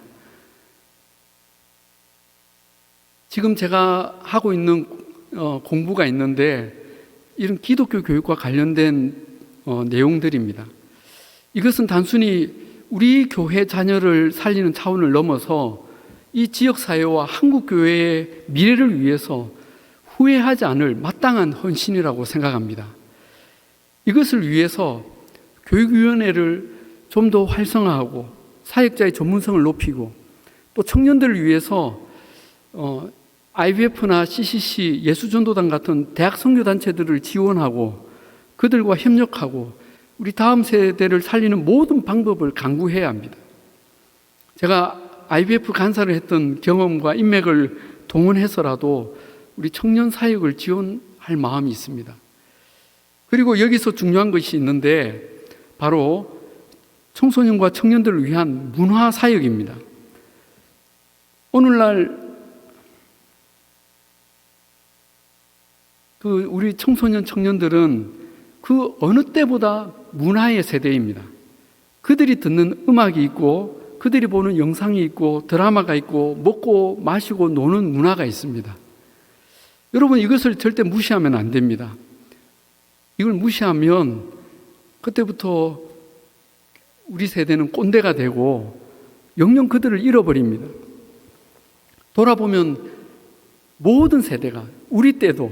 지금 제가 하고 있는 공부가 있는데 이런 기독교 교육과 관련된 내용들입니다. 이것은 단순히 우리 교회 자녀를 살리는 차원을 넘어서 이 지역사회와 한국교회의 미래를 위해서 후회하지 않을 마땅한 헌신이라고 생각합니다. 이것을 위해서 교육위원회를 좀 더 활성화하고 사역자의 전문성을 높이고 또 청년들을 위해서 IVF나 CCC, 예수전도단 같은 대학 선교단체들을 지원하고 그들과 협력하고 우리 다음 세대를 살리는 모든 방법을 강구해야 합니다. 제가 IVF 간사를 했던 경험과 인맥을 동원해서라도 우리 청년 사역을 지원할 마음이 있습니다. 그리고 여기서 중요한 것이 있는데 바로 청소년과 청년들을 위한 문화 사역입니다. 오늘날 우리 청소년 청년들은 그 어느 때보다 문화의 세대입니다. 그들이 듣는 음악이 있고 그들이 보는 영상이 있고 드라마가 있고 먹고 마시고 노는 문화가 있습니다. 여러분, 이것을 절대 무시하면 안 됩니다. 이걸 무시하면 그때부터 우리 세대는 꼰대가 되고 영영 그들을 잃어버립니다. 돌아보면 모든 세대가 우리 때도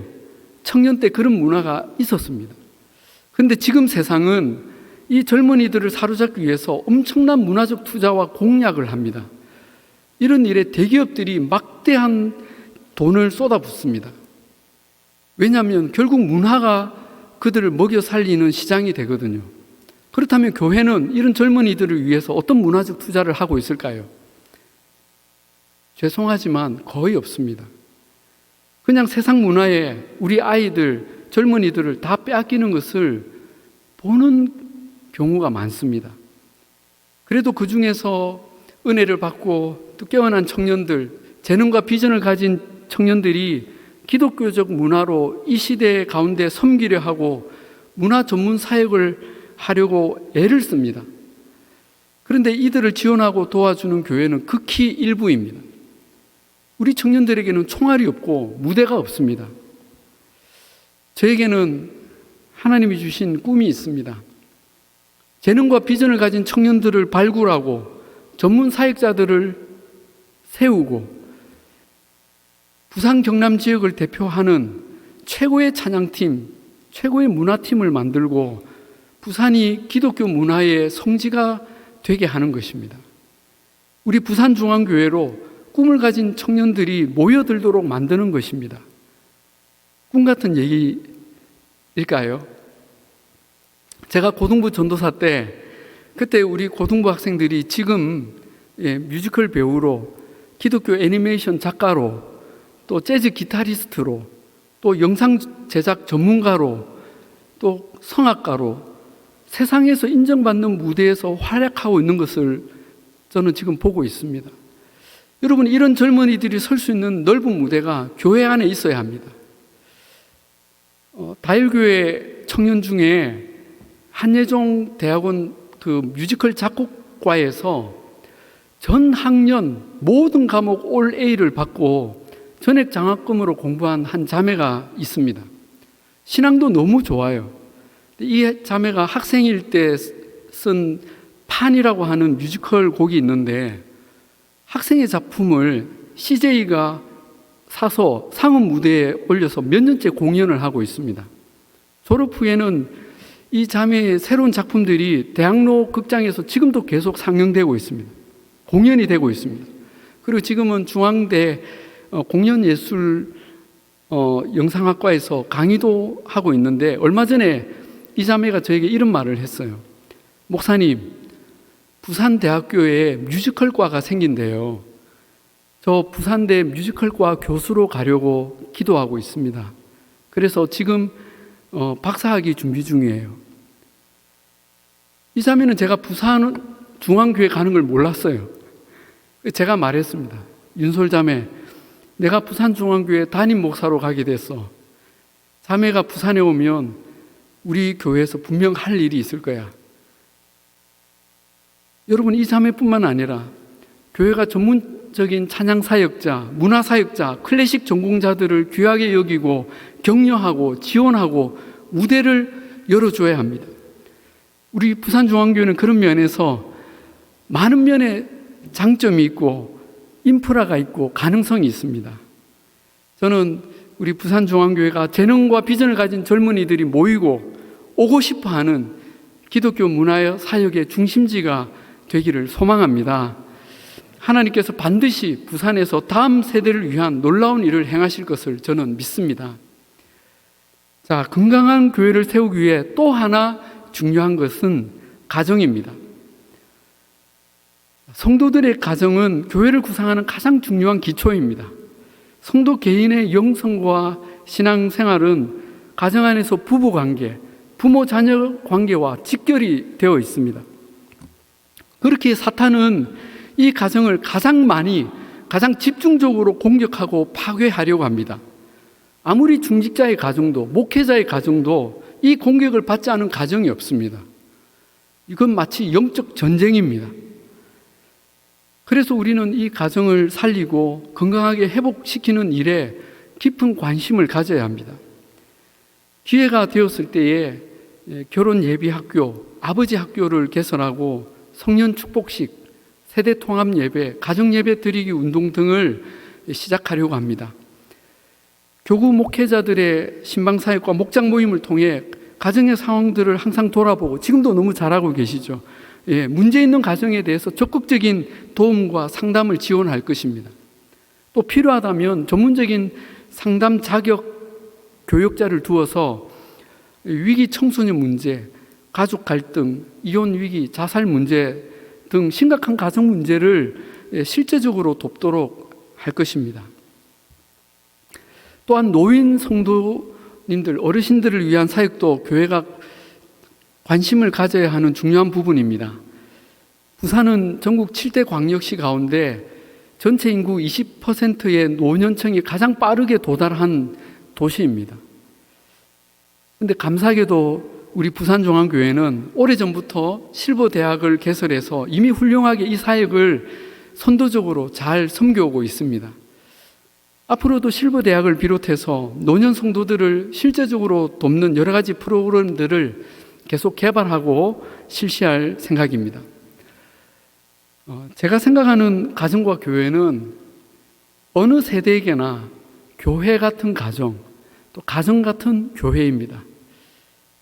청년 때 그런 문화가 있었습니다. 그런데 지금 세상은 이 젊은이들을 사로잡기 위해서 엄청난 문화적 투자와 공약을 합니다. 이런 일에 대기업들이 막대한 돈을 쏟아붓습니다. 왜냐하면 결국 문화가 그들을 먹여 살리는 시장이 되거든요. 그렇다면 교회는 이런 젊은이들을 위해서 어떤 문화적 투자를 하고 있을까요? 죄송하지만 거의 없습니다. 그냥 세상 문화에 우리 아이들, 젊은이들을 다 빼앗기는 것을 보는 경우가 많습니다. 그래도 그 중에서 은혜를 받고 또 깨어난 청년들, 재능과 비전을 가진 청년들이 기독교적 문화로 이 시대 가운데 섬기려 하고 문화 전문 사역을 하려고 애를 씁니다. 그런데 이들을 지원하고 도와주는 교회는 극히 일부입니다. 우리 청년들에게는 총알이 없고 무대가 없습니다. 저에게는 하나님이 주신 꿈이 있습니다. 재능과 비전을 가진 청년들을 발굴하고 전문 사역자들을 세우고 부산 경남 지역을 대표하는 최고의 찬양팀, 최고의 문화팀을 만들고 부산이 기독교 문화의 성지가 되게 하는 것입니다. 우리 부산중앙교회로 꿈을 가진 청년들이 모여들도록 만드는 것입니다. 꿈 같은 얘기일까요? 제가 고등부 전도사 때 그때 우리 고등부 학생들이 지금 뮤지컬 배우로 기독교 애니메이션 작가로 또 재즈 기타리스트로 또 영상 제작 전문가로 또 성악가로 세상에서 인정받는 무대에서 활약하고 있는 것을 저는 지금 보고 있습니다. 여러분, 이런 젊은이들이 설 수 있는 넓은 무대가 교회 안에 있어야 합니다. 다일교회 청년 중에 한예종 대학원 그 뮤지컬 작곡과에서 전 학년 모든 과목 올 A를 받고 전액 장학금으로 공부한 한 자매가 있습니다. 신앙도 너무 좋아요. 이 자매가 학생일 때 쓴 판이라고 하는 뮤지컬 곡이 있는데 학생의 작품을 CJ가 사서 상업 무대에 올려서 몇 년째 공연을 하고 있습니다. 졸업 후에는 이 자매의 새로운 작품들이 대학로 극장에서 지금도 계속 상영되고 있습니다. 공연이 되고 있습니다. 그리고 지금은 중앙대 공연예술 영상학과에서 강의도 하고 있는데 얼마 전에 이 자매가 저에게 이런 말을 했어요. 목사님, 부산대학교에 뮤지컬과가 생긴대요. 저 부산대 뮤지컬과 교수로 가려고 기도하고 있습니다. 그래서 지금 박사학위 준비 중이에요. 이 자매는 제가 부산 중앙교회 가는 걸 몰랐어요. 제가 말했습니다. 윤솔 자매, 내가 부산 중앙교회 담임 목사로 가게 됐어. 자매가 부산에 오면 우리 교회에서 분명 할 일이 있을 거야. 여러분, 이 자매뿐만 아니라 교회가 전문적인 찬양 사역자, 문화 사역자, 클래식 전공자들을 귀하게 여기고 격려하고 지원하고 무대를 열어줘야 합니다. 우리 부산중앙교회는 그런 면에서 많은 면에 장점이 있고 인프라가 있고 가능성이 있습니다. 저는 우리 부산중앙교회가 재능과 비전을 가진 젊은이들이 모이고 오고 싶어하는 기독교 문화의 사역의 중심지가 되기를 소망합니다. 하나님께서 반드시 부산에서 다음 세대를 위한 놀라운 일을 행하실 것을 저는 믿습니다. 자, 건강한 교회를 세우기 위해 또 하나 중요한 것은 가정입니다. 성도들의 가정은 교회를 구성하는 가장 중요한 기초입니다. 성도 개인의 영성과 신앙생활은 가정 안에서 부부관계, 부모-자녀 관계와 직결이 되어 있습니다. 그렇게 사탄은 이 가정을 가장 집중적으로 공격하고 파괴하려고 합니다. 아무리 중직자의 가정도, 목회자의 가정도 이 공격을 받지 않은 가정이 없습니다. 이건 마치 영적 전쟁입니다. 그래서 우리는 이 가정을 살리고 건강하게 회복시키는 일에 깊은 관심을 가져야 합니다. 기회가 되었을 때에 결혼 예비 학교, 아버지 학교를 개설하고 성년 축복식, 세대 통합 예배, 가정 예배 드리기 운동 등을 시작하려고 합니다. 교구 목회자들의 신방사역과 목장 모임을 통해 가정의 상황들을 항상 돌아보고, 지금도 너무 잘하고 계시죠. 문제 있는 가정에 대해서 적극적인 도움과 상담을 지원할 것입니다. 또 필요하다면 전문적인 상담 자격 교육자를 두어서 위기 청소년 문제, 가족 갈등, 이혼 위기, 자살 문제 등 심각한 가정 문제를 실제적으로 돕도록 할 것입니다. 또한 노인 성도님들, 어르신들을 위한 사역도 교회가 관심을 가져야 하는 중요한 부분입니다. 부산은 전국 7대 광역시 가운데 전체 인구 20%의 노년층이 가장 빠르게 도달한 도시입니다. 그런데 감사하게도 우리 부산중앙교회는 오래전부터 실버대학을 개설해서 이미 훌륭하게 이 사역을 선도적으로 잘 섬겨오고 있습니다. 앞으로도 실버대학을 비롯해서 노년 성도들을 실제적으로 돕는 여러 가지 프로그램들을 계속 개발하고 실시할 생각입니다. 제가 생각하는 가정과 교회는 어느 세대에게나 교회 같은 가정, 또 가정 같은 교회입니다.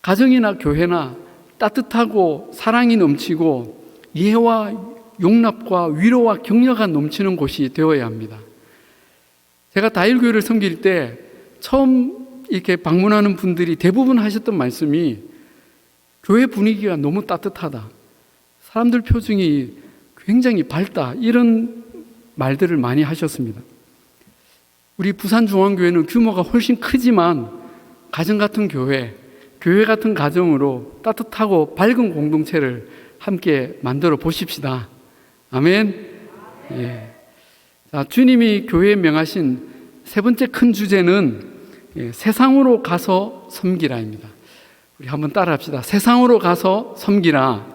가정이나 교회나 따뜻하고 사랑이 넘치고 이해와 용납과 위로와 격려가 넘치는 곳이 되어야 합니다. 제가 다일교회를 섬길 때 처음 이렇게 방문하는 분들이 대부분 하셨던 말씀이 교회 분위기가 너무 따뜻하다, 사람들 표정이 굉장히 밝다, 이런 말들을 많이 하셨습니다. 우리 부산중앙교회는 규모가 훨씬 크지만 가정 같은 교회, 교회 같은 가정으로 따뜻하고 밝은 공동체를 함께 만들어 보십시다. 아멘. 예. 자, 주님이 교회에 명하신 세 번째 큰 주제는 세상으로 가서 섬기라입니다. 우리 한번 따라합시다. 세상으로 가서 섬기라.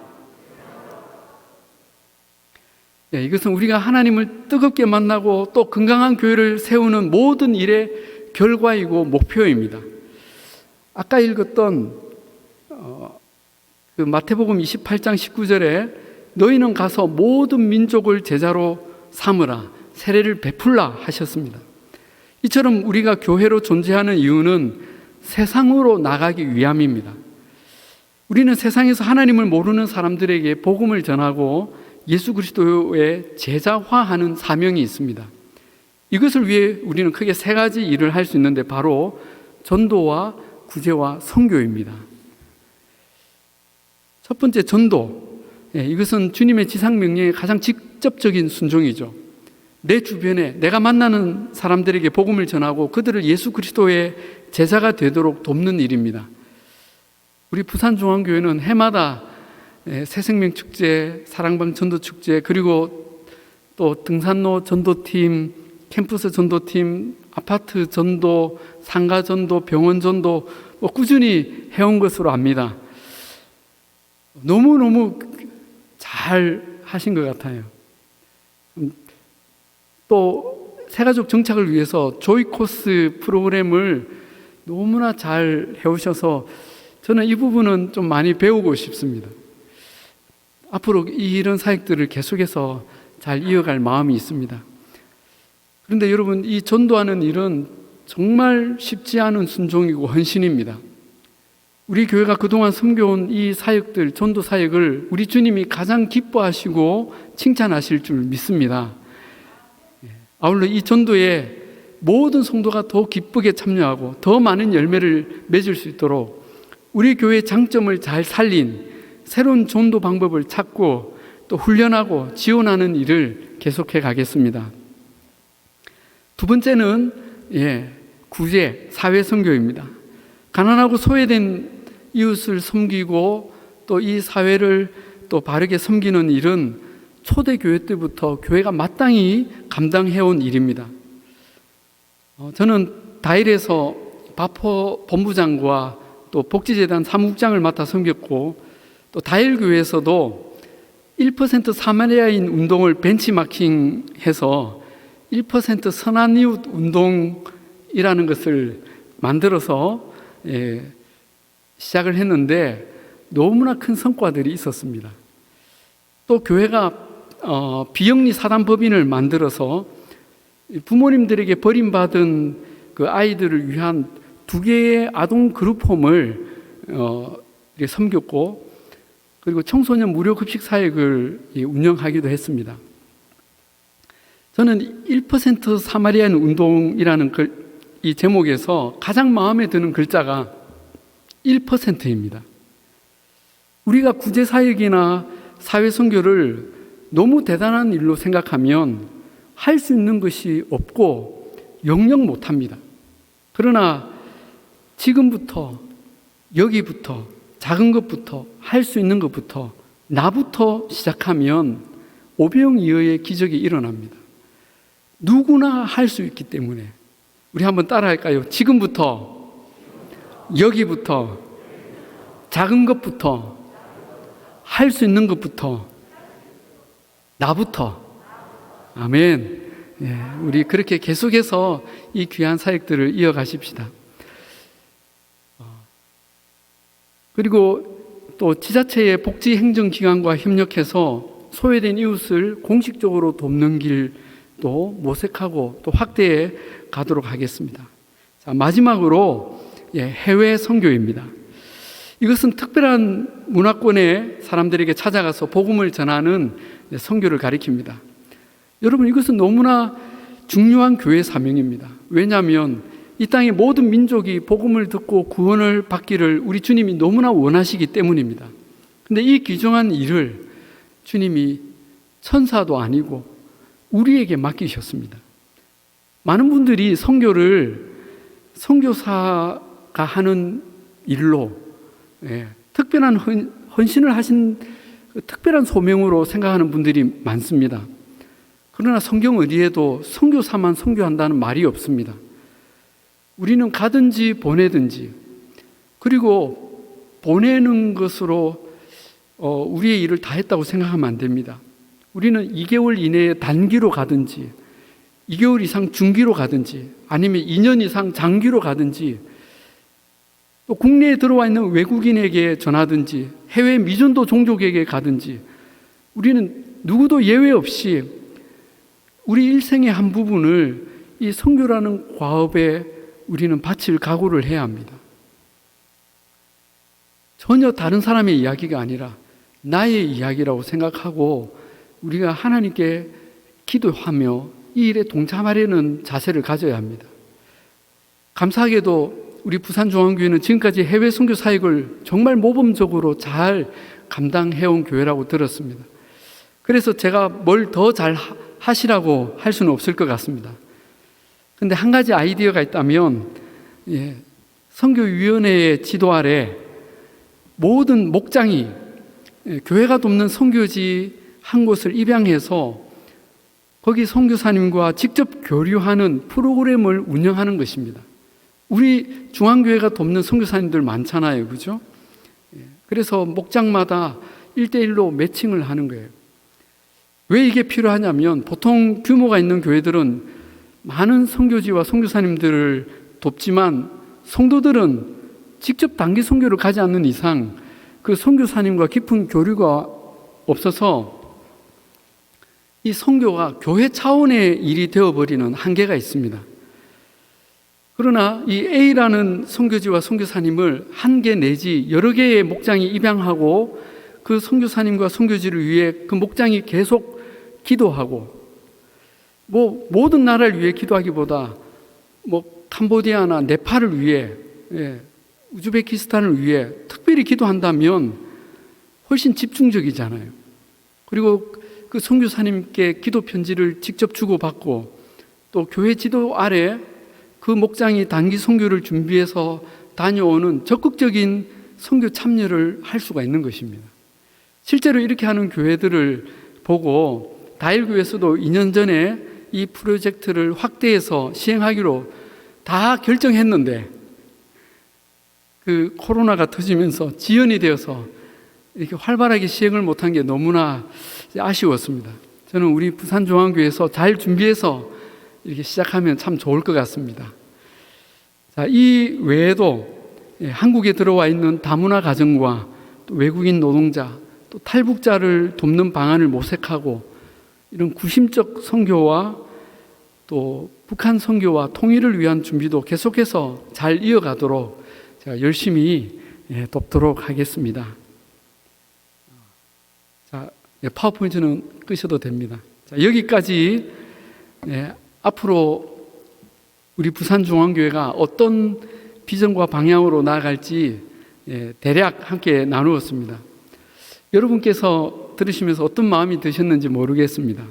이것은 우리가 하나님을 뜨겁게 만나고 또 건강한 교회를 세우는 모든 일의 결과이고 목표입니다. 아까 읽었던 그 마태복음 28장 19절에 너희는 가서 모든 민족을 제자로 삼으라, 세례를 베풀라 하셨습니다. 이처럼 우리가 교회로 존재하는 이유는 세상으로 나가기 위함입니다. 우리는 세상에서 하나님을 모르는 사람들에게 복음을 전하고 예수 그리스도의 제자화하는 사명이 있습니다. 이것을 위해 우리는 크게 세 가지 일을 할 수 있는데 바로 전도와 구제와 선교입니다. 첫 번째, 전도. 이것은 주님의 지상명령의 가장 직접적인 순종이죠. 내 주변에 내가 만나는 사람들에게 복음을 전하고 그들을 예수 그리스도의 제자가 되도록 돕는 일입니다. 우리 부산중앙교회는 해마다 새생명축제, 사랑방 전도축제, 그리고 또 등산로 전도팀, 캠퍼스 전도팀, 아파트 전도, 상가 전도, 병원 전도 꾸준히 해온 것으로 압니다. 너무너무 잘 하신 것 같아요. 또 새가족 정착을 위해서 조이코스 프로그램을 너무나 잘 해오셔서 저는 이 부분은 좀 많이 배우고 싶습니다. 앞으로 이런 사역들을 계속해서 잘 이어갈 마음이 있습니다. 그런데 여러분, 이 전도하는 일은 정말 쉽지 않은 순종이고 헌신입니다. 우리 교회가 그동안 섬겨온 이 사역들, 전도 사역을 우리 주님이 가장 기뻐하시고 칭찬하실 줄 믿습니다. 아울러 이 전도에 모든 성도가 더 기쁘게 참여하고 더 많은 열매를 맺을 수 있도록 우리 교회의 장점을 잘 살린 새로운 전도 방법을 찾고 또 훈련하고 지원하는 일을 계속해 가겠습니다. 두 번째는 구제, 사회 선교입니다. 가난하고 소외된 이웃을 섬기고 또 이 사회를 또 바르게 섬기는 일은 초대교회 때부터 교회가 마땅히 감당해온 일입니다. 저는 다일에서 바포 본부장과 또 복지재단 사무국장을 맡아 섬겼고, 또 다일교회에서도 1% 사마리아인 운동을 벤치마킹해서 1% 선한 이웃 운동이라는 것을 만들어서 시작을 했는데 너무나 큰 성과들이 있었습니다. 또 교회가 비영리 사단법인을 만들어서 부모님들에게 버림받은 그 아이들을 위한 2개의 아동 그룹홈을 섬겼고, 그리고 청소년 무료 급식 사역을 운영하기도 했습니다. 저는 1% 사마리안 운동이라는 이 제목에서 가장 마음에 드는 글자가 1%입니다. 우리가 구제 사역이나 사회 선교를 너무 대단한 일로 생각하면 할 수 있는 것이 없고 영영 못합니다. 그러나 지금부터, 여기부터, 작은 것부터, 할 수 있는 것부터, 나부터 시작하면 오병이어의 기적이 일어납니다. 누구나 할 수 있기 때문에 우리 한번 따라할까요? 지금부터, 여기부터, 작은 것부터, 할 수 있는 것부터, 나부터. 아멘. 우리 그렇게 계속해서 이 귀한 사역들을 이어가십시다. 그리고 또 지자체의 복지행정기관과 협력해서 소외된 이웃을 공식적으로 돕는 길도 모색하고 또 확대해 가도록 하겠습니다. 자, 마지막으로 해외 선교입니다. 이것은 특별한 문화권의 사람들에게 찾아가서 복음을 전하는 선교를 가리킵니다. 여러분, 이것은 너무나 중요한 교회 사명입니다. 왜냐하면 이 땅의 모든 민족이 복음을 듣고 구원을 받기를 우리 주님이 너무나 원하시기 때문입니다. 그런데 이 귀중한 일을 주님이 천사도 아니고 우리에게 맡기셨습니다. 많은 분들이 선교를 선교사가 하는 일로 특별한 헌신을 하신 특별한 소명으로 생각하는 분들이 많습니다. 그러나 성경 어디에도 선교사만 선교한다는 말이 없습니다. 우리는 가든지 보내든지, 그리고 보내는 것으로 우리의 일을 다 했다고 생각하면 안 됩니다. 우리는 2개월 이내에 단기로 가든지 2개월 이상 중기로 가든지 아니면 2년 이상 장기로 가든지, 또 국내에 들어와 있는 외국인에게 전하든지 해외 미전도 종족에게 가든지, 우리는 누구도 예외 없이 우리 일생의 한 부분을 이 선교라는 과업에 우리는 바칠 각오를 해야 합니다. 전혀 다른 사람의 이야기가 아니라 나의 이야기라고 생각하고 우리가 하나님께 기도하며 이 일에 동참하려는 자세를 가져야 합니다. 감사하게도 우리 부산중앙교회는 지금까지 해외 선교 사역을 정말 모범적으로 잘 감당해온 교회라고 들었습니다. 그래서 제가 뭘 더 잘 하시라고 할 수는 없을 것 같습니다. 그런데 한 가지 아이디어가 있다면, 선교위원회의 지도 아래 모든 목장이 교회가 돕는 선교지 한 곳을 입양해서 거기 선교사님과 직접 교류하는 프로그램을 운영하는 것입니다. 우리 중앙교회가 돕는 선교사님들 많잖아요, 그죠? 그래서 목장마다 1대1로 매칭을 하는 거예요. 왜 이게 필요하냐면, 보통 규모가 있는 교회들은 많은 선교지와 선교사님들을 돕지만 성도들은 직접 단기 선교를 가지 않는 이상 그 선교사님과 깊은 교류가 없어서 이 선교가 교회 차원의 일이 되어버리는 한계가 있습니다. 그러나 이 A라는 선교지와 선교사님을 한 개 내지 여러 개의 목장이 입양하고 그 선교사님과 선교지를 위해 그 목장이 계속 기도하고, 모든 나라를 위해 기도하기보다 캄보디아나 네팔을 위해, 우즈베키스탄을 위해 특별히 기도한다면 훨씬 집중적이잖아요. 그리고 그 선교사님께 기도 편지를 직접 주고받고, 또 교회 지도 아래 그 목장이 단기 선교를 준비해서 다녀오는 적극적인 선교 참여를 할 수가 있는 것입니다. 실제로 이렇게 하는 교회들을 보고 다일교회에서도 2년 전에 이 프로젝트를 확대해서 시행하기로 다 결정했는데, 그 코로나가 터지면서 지연이 되어서 이렇게 활발하게 시행을 못한 게 너무나 아쉬웠습니다. 저는 우리 부산중앙교회에서 잘 준비해서 이렇게 시작하면 참 좋을 것 같습니다. 자, 이 외에도 한국에 들어와 있는 다문화 가정과 또 외국인 노동자, 또 탈북자를 돕는 방안을 모색하고, 이런 구심적 선교와 또 북한 선교와 통일을 위한 준비도 계속해서 잘 이어가도록 제가 열심히 돕도록 하겠습니다. 자, 파워포인트는 끄셔도 됩니다. 자, 여기까지 앞으로 우리 부산중앙교회가 어떤 비전과 방향으로 나아갈지 대략 함께 나누었습니다. 여러분께서 들으시면서 어떤 마음이 드셨는지 모르겠습니다.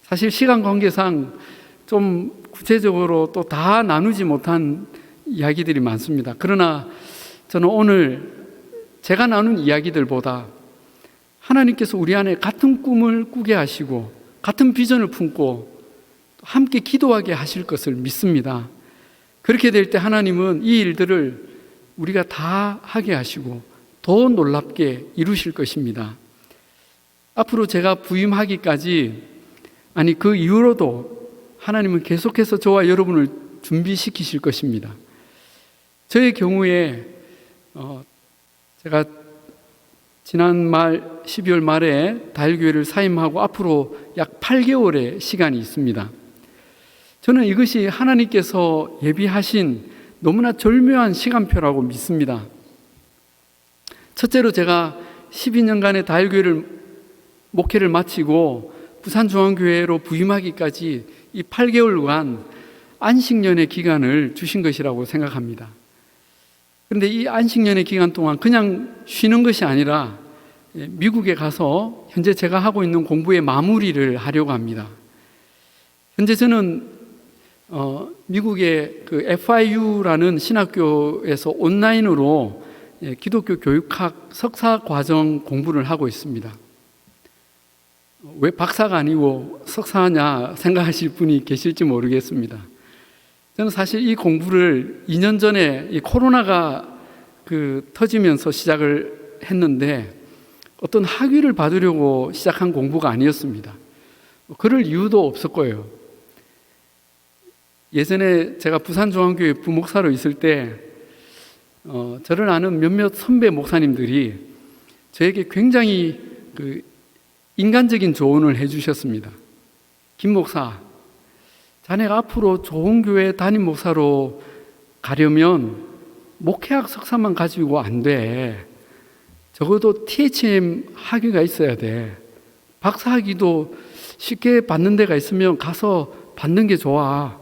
사실 시간 관계상 좀 구체적으로 또 다 나누지 못한 이야기들이 많습니다. 그러나 저는 오늘 제가 나눈 이야기들보다 하나님께서 우리 안에 같은 꿈을 꾸게 하시고 같은 비전을 품고 함께 기도하게 하실 것을 믿습니다. 그렇게 될 때 하나님은 이 일들을 우리가 다 하게 하시고 더 놀랍게 이루실 것입니다. 앞으로 제가 부임하기까지, 그 이후로도 하나님은 계속해서 저와 여러분을 준비시키실 것입니다. 저의 경우에 제가 지난 12월 말에 다일교회를 사임하고 앞으로 약 8개월의 시간이 있습니다. 저는 이것이 하나님께서 예비하신 너무나 절묘한 시간표라고 믿습니다. 첫째로 제가 12년간의 다일교회를 목회를 마치고 부산중앙교회로 부임하기까지 이 8개월간 안식년의 기간을 주신 것이라고 생각합니다. 그런데 이 안식년의 기간 동안 그냥 쉬는 것이 아니라 미국에 가서 현재 제가 하고 있는 공부의 마무리를 하려고 합니다. 현재 저는 미국의 그 FIU라는 신학교에서 온라인으로 기독교 교육학 석사 과정 공부를 하고 있습니다. 왜 박사가 아니고 석사냐 생각하실 분이 계실지 모르겠습니다. 저는 사실 이 공부를 2년 전에 이 코로나가 터지면서 시작을 했는데 어떤 학위를 받으려고 시작한 공부가 아니었습니다. 그럴 이유도 없었고요. 예전에 제가 부산중앙교회 부목사로 있을 때 저를 아는 몇몇 선배 목사님들이 저에게 굉장히 인간적인 조언을 해주셨습니다. 김 목사, 자네가 앞으로 좋은 교회 담임 목사로 가려면 목회학 석사만 가지고 안 돼. 적어도 THM 학위가 있어야 돼. 박사 학위도 쉽게 받는 데가 있으면 가서 받는 게 좋아.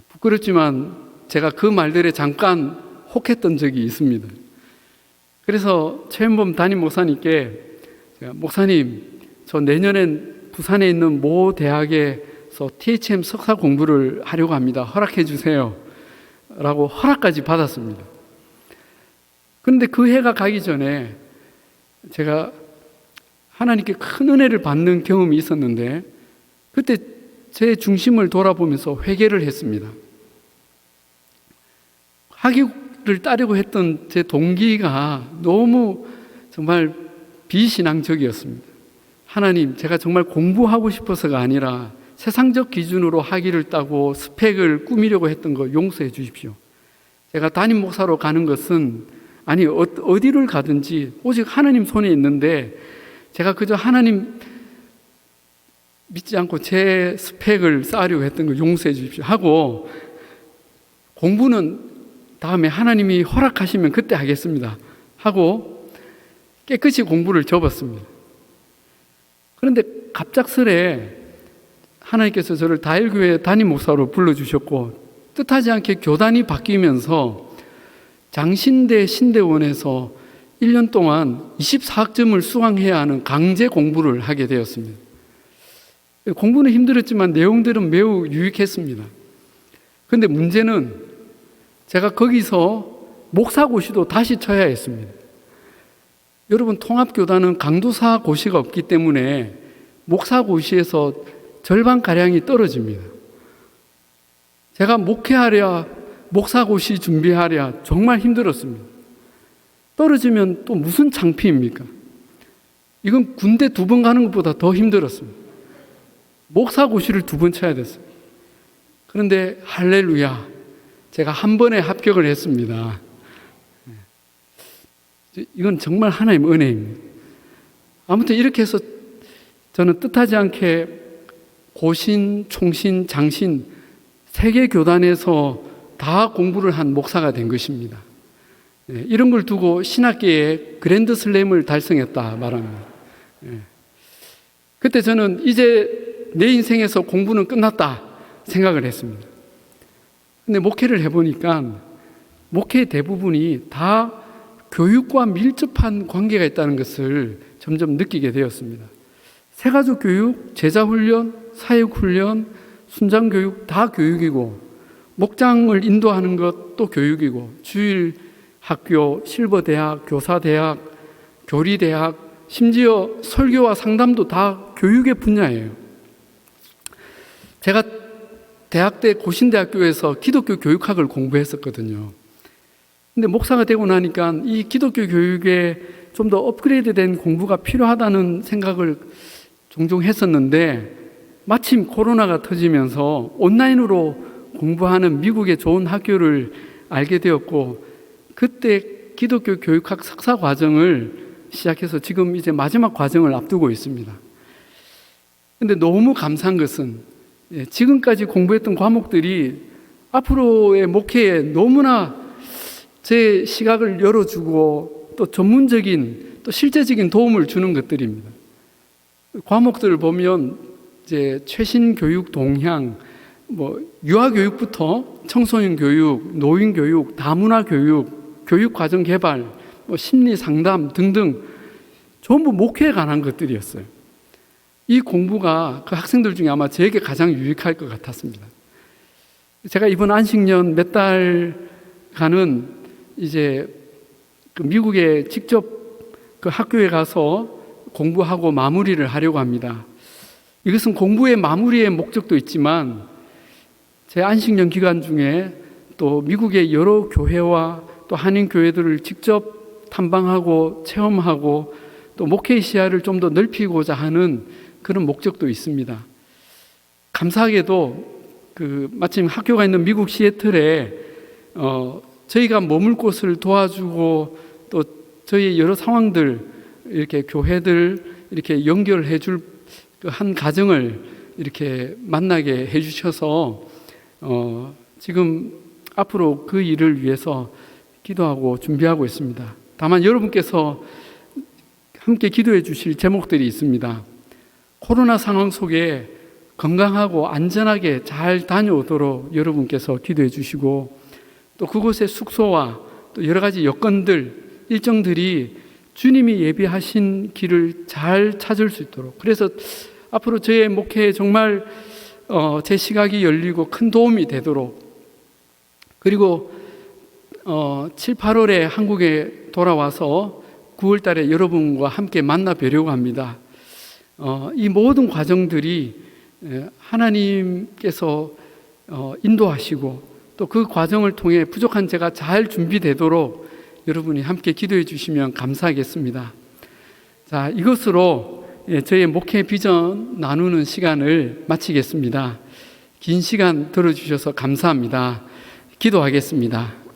부끄럽지만 제가 그 말들에 잠깐 혹했던 적이 있습니다. 그래서 최현범 담임 목사님께 제가, 목사님, 저 내년엔 부산에 있는 모 대학에서 THM 석사 공부를 하려고 합니다. 허락해 주세요. 라고 허락까지 받았습니다. 그런데 그 해가 가기 전에 제가 하나님께 큰 은혜를 받는 경험이 있었는데, 그때 제 중심을 돌아보면서 회개를 했습니다. 학위를 따려고 했던 제 동기가 너무 정말 비신앙적이었습니다. 하나님, 제가 정말 공부하고 싶어서가 아니라 세상적 기준으로 학위를 따고 스펙을 꾸미려고 했던 거 용서해 주십시오. 제가 담임 목사로 가는 것은 어디를 가든지 오직 하나님 손에 있는데, 제가 그저 하나님 믿지 않고 제 스펙을 쌓으려고 했던 거 용서해 주십시오 하고, 공부는 다음에 하나님이 허락하시면 그때 하겠습니다 하고 깨끗이 공부를 접었습니다. 그런데 갑작스레 하나님께서 저를 다일교회 담임 목사로 불러주셨고, 뜻하지 않게 교단이 바뀌면서 장신대 신대원에서 1년 동안 24학점을 수강해야 하는 강제 공부를 하게 되었습니다. 공부는 힘들었지만 내용들은 매우 유익했습니다. 그런데 문제는 제가 거기서 목사고시도 다시 쳐야 했습니다. 여러분, 통합교단은 강도사 고시가 없기 때문에 목사고시에서 절반가량이 떨어집니다. 제가 목회하랴 목사고시 준비하랴 정말 힘들었습니다. 떨어지면 또 무슨 창피입니까? 이건 군대 2번 가는 것보다 더 힘들었습니다. 목사고시를 2번 쳐야 됐어요. 그런데 할렐루야, 제가 한 번에 합격을 했습니다. 이건 정말 하나님의 은혜입니다. 아무튼 이렇게 해서 저는 뜻하지 않게 고신, 총신, 장신 3개 교단에서 다 공부를 한 목사가 된 것입니다. 이런 걸 두고 신학계에 그랜드 슬램을 달성했다 말합니다. 그때 저는 이제 내 인생에서 공부는 끝났다 생각을 했습니다. 근데 목회를 해보니까 목회의 대부분이 다 교육과 밀접한 관계가 있다는 것을 점점 느끼게 되었습니다. 새가족 교육, 제자훈련, 사역훈련, 순장교육 다 교육이고, 목장을 인도하는 것도 교육이고, 주일 학교, 실버대학, 교사대학, 교리대학, 심지어 설교와 상담도 다 교육의 분야예요. 제가 대학 때 고신대학교에서 기독교 교육학을 공부했었거든요. 근데 목사가 되고 나니까 이 기독교 교육에 좀 더 업그레이드된 공부가 필요하다는 생각을 종종 했었는데, 마침 코로나가 터지면서 온라인으로 공부하는 미국의 좋은 학교를 알게 되었고, 그때 기독교 교육학 석사 과정을 시작해서 지금 이제 마지막 과정을 앞두고 있습니다. 근데 너무 감사한 것은 지금까지 공부했던 과목들이 앞으로의 목회에 너무나 제 시각을 열어주고 또 전문적인 또 실제적인 도움을 주는 것들입니다. 과목들을 보면 이제 최신 교육 동향, 유아 교육부터 청소년 교육, 노인 교육, 다문화 교육, 교육 과정 개발, 심리 상담 등등 전부 목회에 관한 것들이었어요. 이 공부가 그 학생들 중에 아마 저에게 가장 유익할 것 같았습니다. 제가 이번 안식년 몇 달간은 이제 그 미국에 직접 그 학교에 가서 공부하고 마무리를 하려고 합니다. 이것은 공부의 마무리의 목적도 있지만, 제 안식년 기간 중에 또 미국의 여러 교회와 또 한인 교회들을 직접 탐방하고 체험하고 또 목회의 시야를 좀 더 넓히고자 하는 그런 목적도 있습니다. 감사하게도 마침 학교가 있는 미국 시애틀에 저희가 머물 곳을 도와주고 또 저희 여러 상황들 이렇게 교회들 이렇게 연결해 줄 한 가정을 이렇게 만나게 해 주셔서 지금 앞으로 그 일을 위해서 기도하고 준비하고 있습니다. 다만 여러분께서 함께 기도해 주실 제목들이 있습니다. 코로나 상황 속에 건강하고 안전하게 잘 다녀오도록 여러분께서 기도해 주시고, 또 그곳의 숙소와 또 여러 가지 여건들, 일정들이 주님이 예비하신 길을 잘 찾을 수 있도록, 그래서 앞으로 저의 목회에 정말 제 시각이 열리고 큰 도움이 되도록, 그리고 7, 8월에 한국에 돌아와서 9월 달에 여러분과 함께 만나 뵈려고 합니다. 이 모든 과정들이 하나님께서 인도하시고 또 그 과정을 통해 부족한 제가 잘 준비되도록 여러분이 함께 기도해 주시면 감사하겠습니다. 자, 이것으로 저의 목회 비전 나누는 시간을 마치겠습니다. 긴 시간 들어주셔서 감사합니다. 기도하겠습니다.